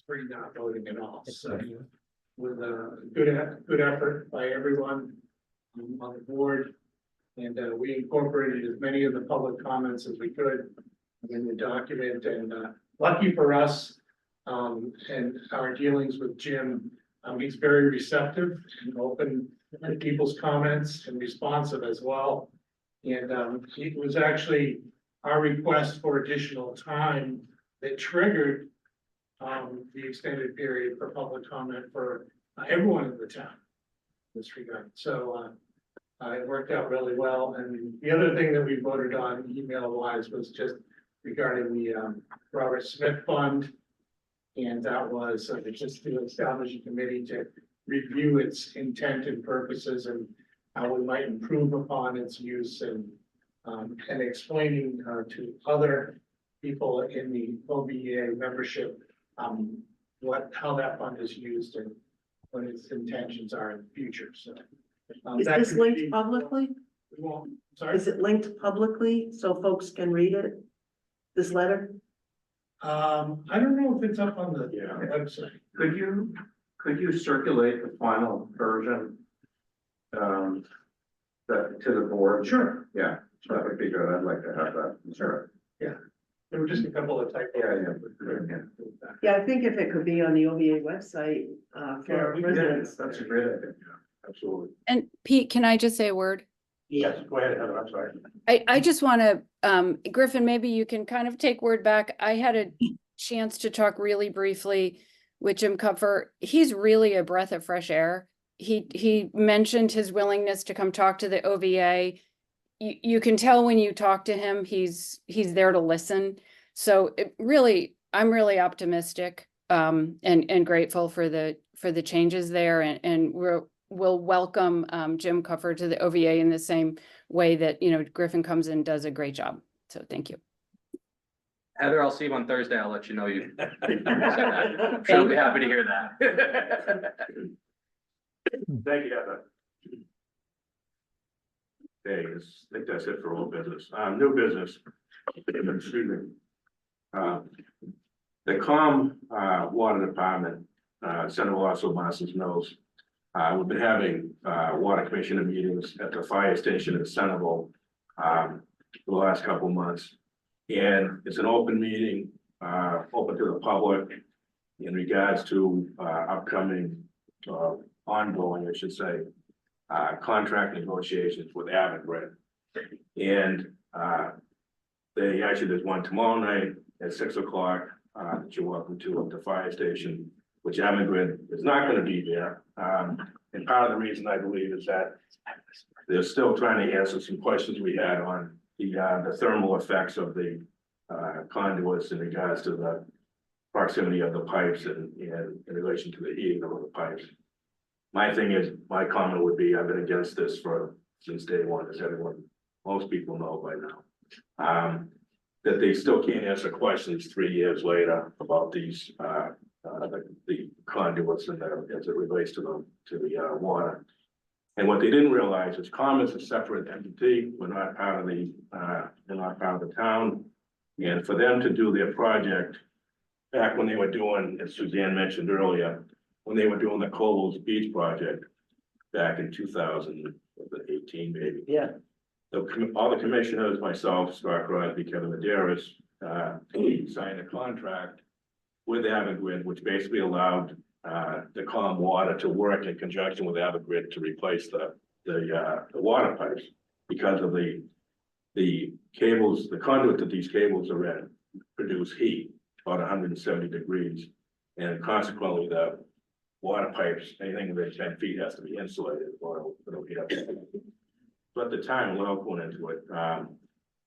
3 not voting at all. So with a good effort by everyone on the board, and we incorporated as many of the public comments as we could in the document. And lucky for us, and our dealings with Jim, he's very receptive and open to people's comments and responsive as well. And it was actually our request for additional time that triggered the extended period for public comment for everyone in the town in this regard. So it worked out really well. And the other thing that we voted on email wise was just regarding the Robert Smith Fund. And that was just to establish a committee to review its intent and purposes and how we might improve upon its use, and explaining to other people in the OBEA membership how that fund is used and what its intentions are in the future. So Is this linked publicly? Sorry? Is it linked publicly so folks can read it? This letter? I don't know if it's up on the website. Could you circulate the final version? To the board? Sure. Yeah, that would be good. I'd like to have that. Sure. There were just a couple of typos. Yeah. Yeah, I think if it could be on the OVA website, for we can- residents. That's a great idea. Absolutely. And Pete, can I just say a word? Yes, go ahead, Heather, I'm sorry. I just want to, Griffin, maybe you can kind of take word back. I had a chance to talk really briefly with Jim Kupfer. He's really a breath of fresh air. He mentioned his willingness to come talk to the OVA. You can tell when you talk to him, he's there to listen. So I'm really optimistic and grateful for the changes there, and we'll welcome Jim Kupfer to the OVA in the same way that, Griffin comes in and does a great job. So thank you. Heather, I'll see you on Thursday. I'll let you know you. I'm sure I'll be happy to hear that. Thank you, Heather. Okay, I think that's it for old business. New business. Excuse me. The water department, Senator also Masters knows, we've been having water commissioner meetings at the fire station in Centerville for the last couple of months. And it's an open meeting, open to the public in regards to upcoming, ongoing, I should say, contract negotiations with Avangrid. And there's one tomorrow night at 6 o'clock that you're welcome to at the fire station, which Avangrid is not going to be there. And part of the reason I believe is that they're still trying to answer some questions we had on the thermal effects of the conduits in regards to the proximity of the pipes and in relation to the heating of the pipes. My thing is, my comment would be, I've been against this since day one, as most people know by now. That they still can't answer questions 3 years later about these, the conduits and as it relates to the water. And what they didn't realize is COM is a separate entity. We're not part of the town. And for them to do their project, back when they were doing, as Suzanne mentioned earlier, when they were doing the Cobbles Beach project back in 2018, maybe. Yeah. All the commissioners, myself, Scott Crosby, Kevin Medeiros, signed a contract with Avangrid, which basically allowed the COM water to work in conjunction with Avangrid to replace the water pipes because of the cables, the conduit that these cables are in produce heat about 170 degrees, and consequently the water pipes, anything within 10 feet has to be insulated or it'll heat up. So at the time, without going into it,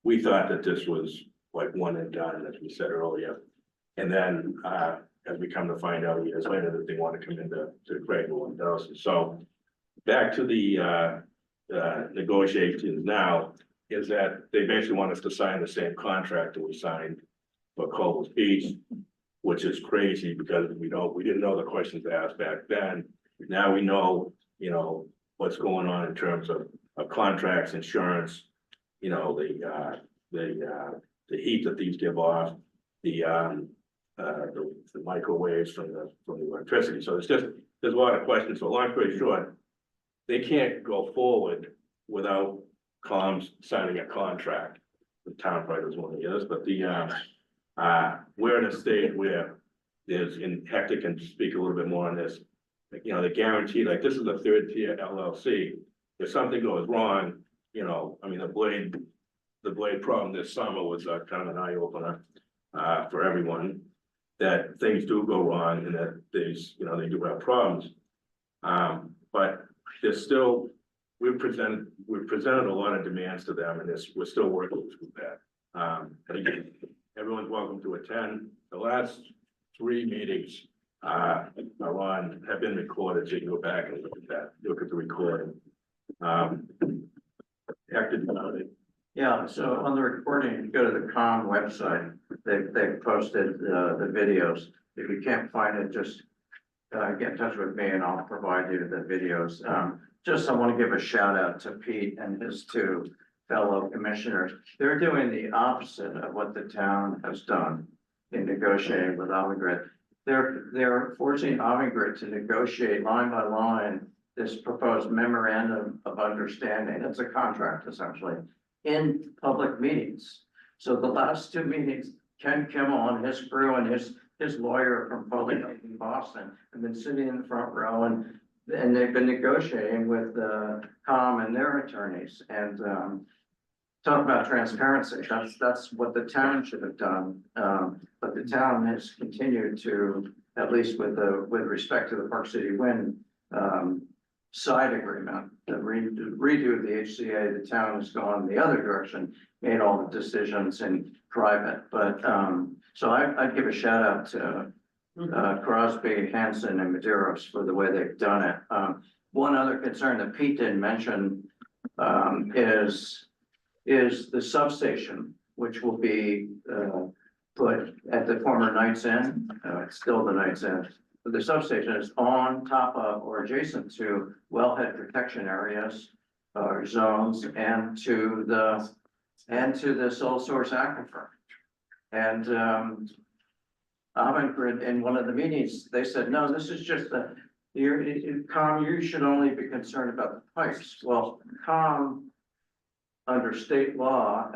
we thought that this was like one and done, as we said earlier. And then as we come to find out years later that they want to come into Craigville and Dawson. So back to the negotiations now is that they basically want us to sign the same contract that we signed for Cobbles Beach, which is crazy because we didn't know the questions asked back then. Now we know, what's going on in terms of contracts, insurance, the heat that these give off, the microwaves from the electricity. So there's a lot of questions. So long story short, they can't go forward without COMS signing a contract. The town probably doesn't want to hear this, but we're in a state where there's, and Hector can speak a little bit more on this, the guarantee, like this is a third tier LLC. If something goes wrong, the blade problem this summer was kind of an eye opener for everyone, that things do go wrong and that they do have problems. But there's still, we've presented a lot of demands to them, and we're still working through that. And again, everyone's welcome to attend. The last 3 meetings have been recorded, so you can go back and look at that, look at the recording. Hector, Yeah, so on the recording, if you go to the COM website, they've posted the videos. If you can't find it, just get in touch with me and I'll provide you the videos. I want to give a shout out to Pete and his 2 fellow commissioners. They're doing the opposite of what the town has done. in negotiating with Avangrid. They're forcing Avangrid to negotiate line by line this proposed memorandum of understanding. It's a contract essentially in public meetings. So the last two meetings, Ken Kimmel and his crew and his lawyer from public in Boston have been sitting in the front row and they've been negotiating with COM and their attorneys and talk about transparency. That's what the town should have done. But the town has continued to, at least with respect to the Park City Wind side agreement, the redo of the HCA, the town has gone the other direction, made all the decisions in private. But so I'd give a shout out to Crosby, Hanson, and Medeiros for the way they've done it. One other concern that Pete didn't mention is the substation, which will be put at the former Knights Inn. It's still the Knights Inn. But the substation is on top of or adjacent to wellhead protection areas, zones, and to the sole source aquifer. And Avangrid, in one of the meetings, they said, no, this is just COM, you should only be concerned about the pipes. Well, COM, under state law,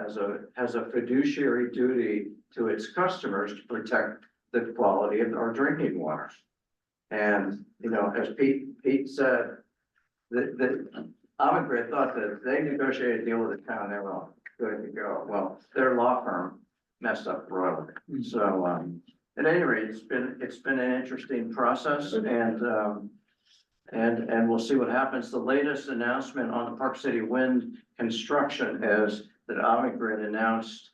has a fiduciary duty to its customers to protect the quality of our drinking water. And, you know, as Pete said, the Avangrid thought that they negotiated a deal with the town, they were all good to go. Well, their law firm messed up royally. So, at any rate, it's been an interesting process and we'll see what happens. The latest announcement on the Park City Wind construction is that Avangrid announced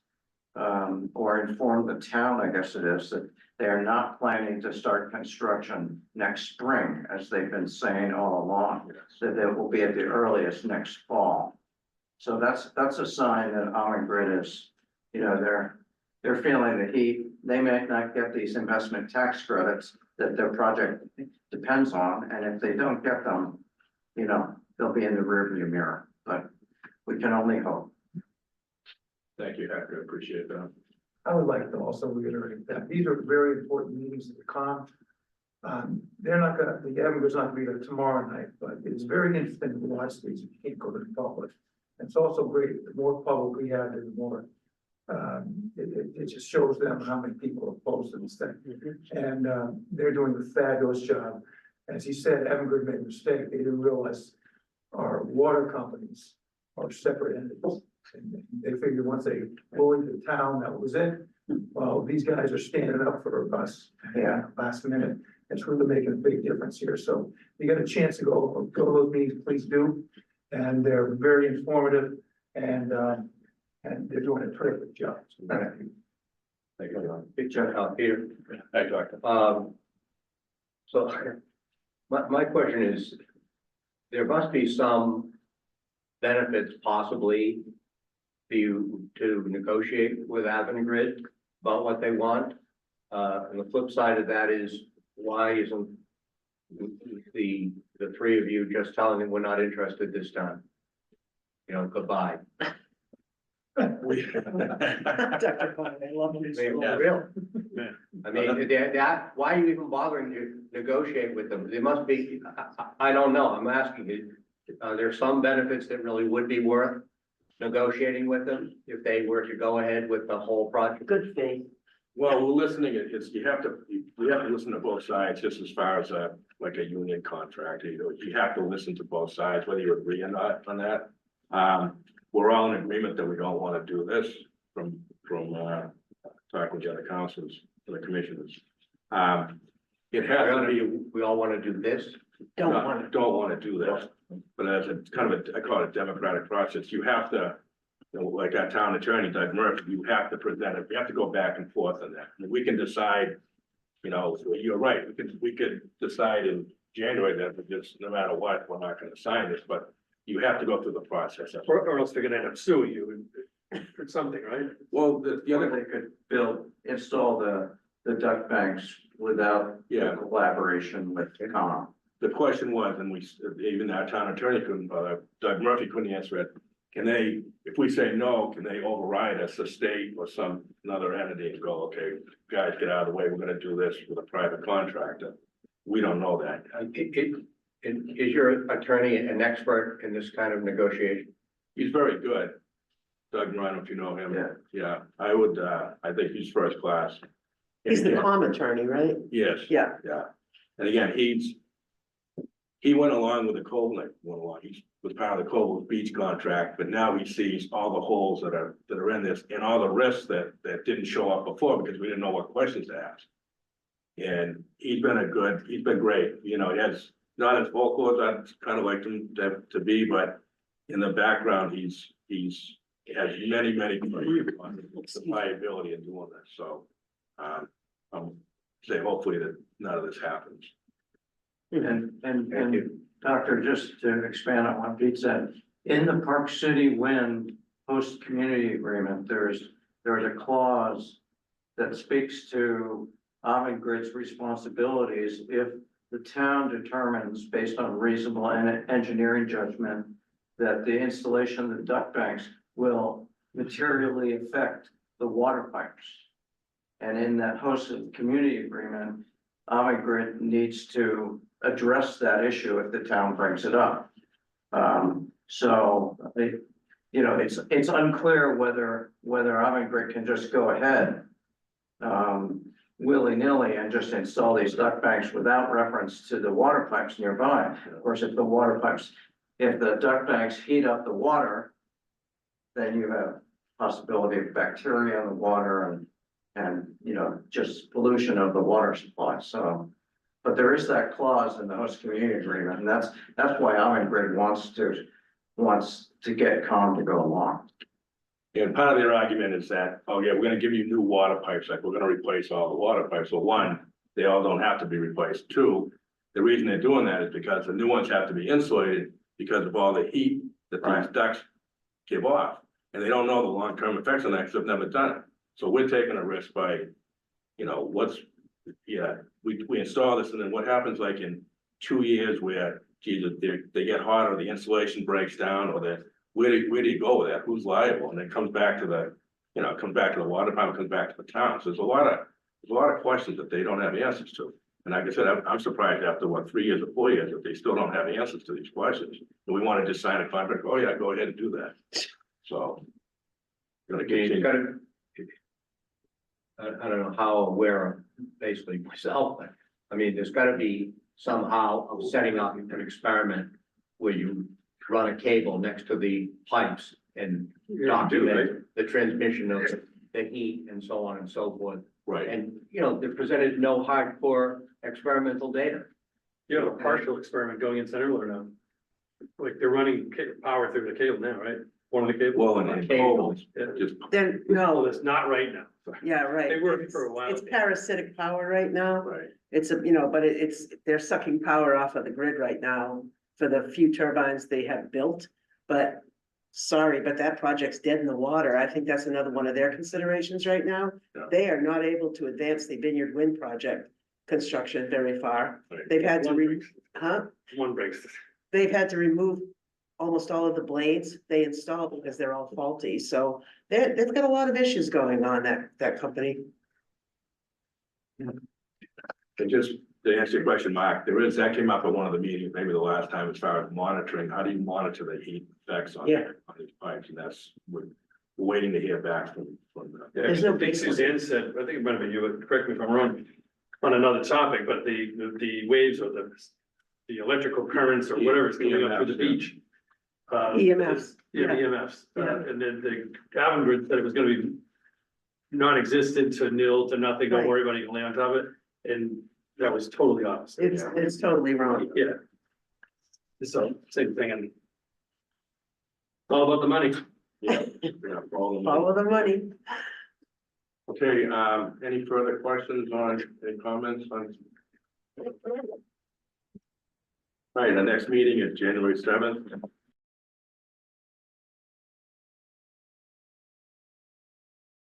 or informed the town, I guess it is, that they are not planning to start construction next spring, as they've been saying all along, that it will be at the earliest next fall. So that's a sign that Avangrid is, you know, they're feeling the heat. They may not get these investment tax credits that their project depends on, and if they don't get them, you know, they'll be in the rearview mirror, but we can only hope. Thank you, Hector, appreciate that. I would like to also reiterate that these are very important meetings at the COM. They're not gonna, the Avangrid's not gonna be there tomorrow night, but it's very interesting to watch these. You can't go to the public. It's also great, the more public we have, the more it just shows them how many people are opposed to this thing. And they're doing a fabulous job. As he said, Avangrid made a mistake. They didn't realize our water companies are separate entities. And they figured once they bullied the town, that was it. Well, these guys are standing up for us. Yeah, last minute. It's really making a big difference here. So if you get a chance to go to those meetings, please do. And they're very informative and they're doing a terrific job. So thank you. Thank you, John. Big check, Peter. Hi, Doctor. So my question is, there must be some benefits possibly for you to negotiate with Avangrid about what they want. And the flip side of that is, why isn't the three of you just telling them we're not interested this time? You know, goodbye. Dr. Cohen, I love him. Real. I mean, that, why are you even bothering to negotiate with them? There must be, I don't know, I'm asking you, are there some benefits that really would be worth negotiating with them if they were to go ahead with the whole project? Good faith. Well, we're listening, we have to listen to both sides, just as far as like a union contract, you have to listen to both sides, whether you agree or not on that. We're all in agreement that we don't want to do this from talking to the other councils, the commissioners. It has to be, we all want to do this. don't want to do this, but as a kind of I call it a democratic process, you have to, you know, like our town attorney, Doug Murphy, you have to present it, we have to go back and forth on that. I mean, we can decide, you know, you're right, we could decide in January that we just, no matter what, we're not gonna sign this, but you have to go through the process. Or else they're gonna end up suing you for something, right? Well, the other, They could install the duct banks without Yeah. collaboration with COM. the question was, and even our town attorney couldn't, Doug Murphy couldn't answer it. can they, if we say no, can they override us, the state or some, another entity and go, okay, guys, get out of the way, we're gonna do this with a private contractor? We don't know that. Is your attorney an expert in this kind of negotiation? He's very good. Doug Ryan, if you know him. Yeah. Yeah, I would, I think he's first class. He's the Yeah. comm attorney, right? Yes. Yeah. Yeah, and again, he went along with the Cold, he was part of the Cold Beach contract, but now he sees all the holes that are in this and all the risks that didn't show up before because we didn't know what questions to ask. And he's been great, you know, he has, not as vocal as I'd kind of like him to be, but in the background, he has many on the liability in doing this, so. I'm saying hopefully that none of this happens. And Doctor, just to expand on what Pete said, in the Park City Wind post-community agreement, there's a clause that speaks to Avangrid's responsibilities if the town determines, based on reasonable engineering judgment, that the installation of the duct banks will materially affect the water pipes. And in that hosted community agreement, Avangrid needs to address that issue if the town brings it up. So it's unclear whether Avangrid can just go ahead willy-nilly and just install these duct banks without reference to the water pipes nearby. Of course, if the duct banks heat up the water, then you have possibility of bacteria in the water and just pollution of the water supply. So, but there is that clause in the host community agreement, and that's why Avangrid wants to get COM to go along. And part of their argument is that, oh yeah, we're gonna give you new water pipes, like we're gonna replace all the water pipes. So one, they all don't have to be replaced. Two, the reason they're doing that is because the new ones have to be insulated because of all the heat that these ducts give off. And they don't know the long-term effects on that because they've never done it. So we're taking a risk by, we install this and then what happens like in 2 years where, geez, they get hot or the insulation breaks down or where do you go with that? Who's liable? And it comes back to the water department, comes back to the town. So there's a lot of questions that they don't have answers to. And like I said, I'm surprised after 3 years or 4 years that they still don't have answers to these questions. And we want to just sign a contract. Oh yeah, go ahead and do that. So. I don't know how aware of basically myself, but I mean, there's gotta be somehow of setting up an experiment where you run a cable next to the pipes and document the transmission of the heat and so on and so forth. Right. And, they're presented no hardcore experimental data. You have a partial experiment going in Centerville now. Like they're running power through the cable now, right? One of the cables. Well, and Cold, just, Then, No, no, that's not right now. yeah, right. They were for a while. It's parasitic power right now. right. It's but they're sucking power off of the grid right now for the few turbines they have built. But sorry, but that project's dead in the water. I think that's another one of their considerations right now. Yeah. They are not able to advance the Vineyard Wind project construction very far. Right. They've had to, One breaks. they've had to remove almost all of the blades they installed because they're all faulty. So they've got a lot of issues going on, that company. And just to answer your question, Mark, that came up at one of the meetings, maybe the last time, as far as monitoring, how do you monitor the heat effects on these pipes? And we're waiting to hear back from them. There's no I think Suzanne said, I think it might have been you, but correct me if I'm wrong, on another topic, but the waves or the electrical currents or whatever is coming up through the beach. EMFs. Yeah, EMFs, and then the Avangrid said it was gonna be non-existent to nil to nothing, don't Right. worry about it, you can lay on top of it, and that was totally opposite. It's totally wrong. Yeah. So, same thing, and all about the money. Yeah, all Follow the money. Okay, any further questions any comments on? All right, the next meeting is January 7th.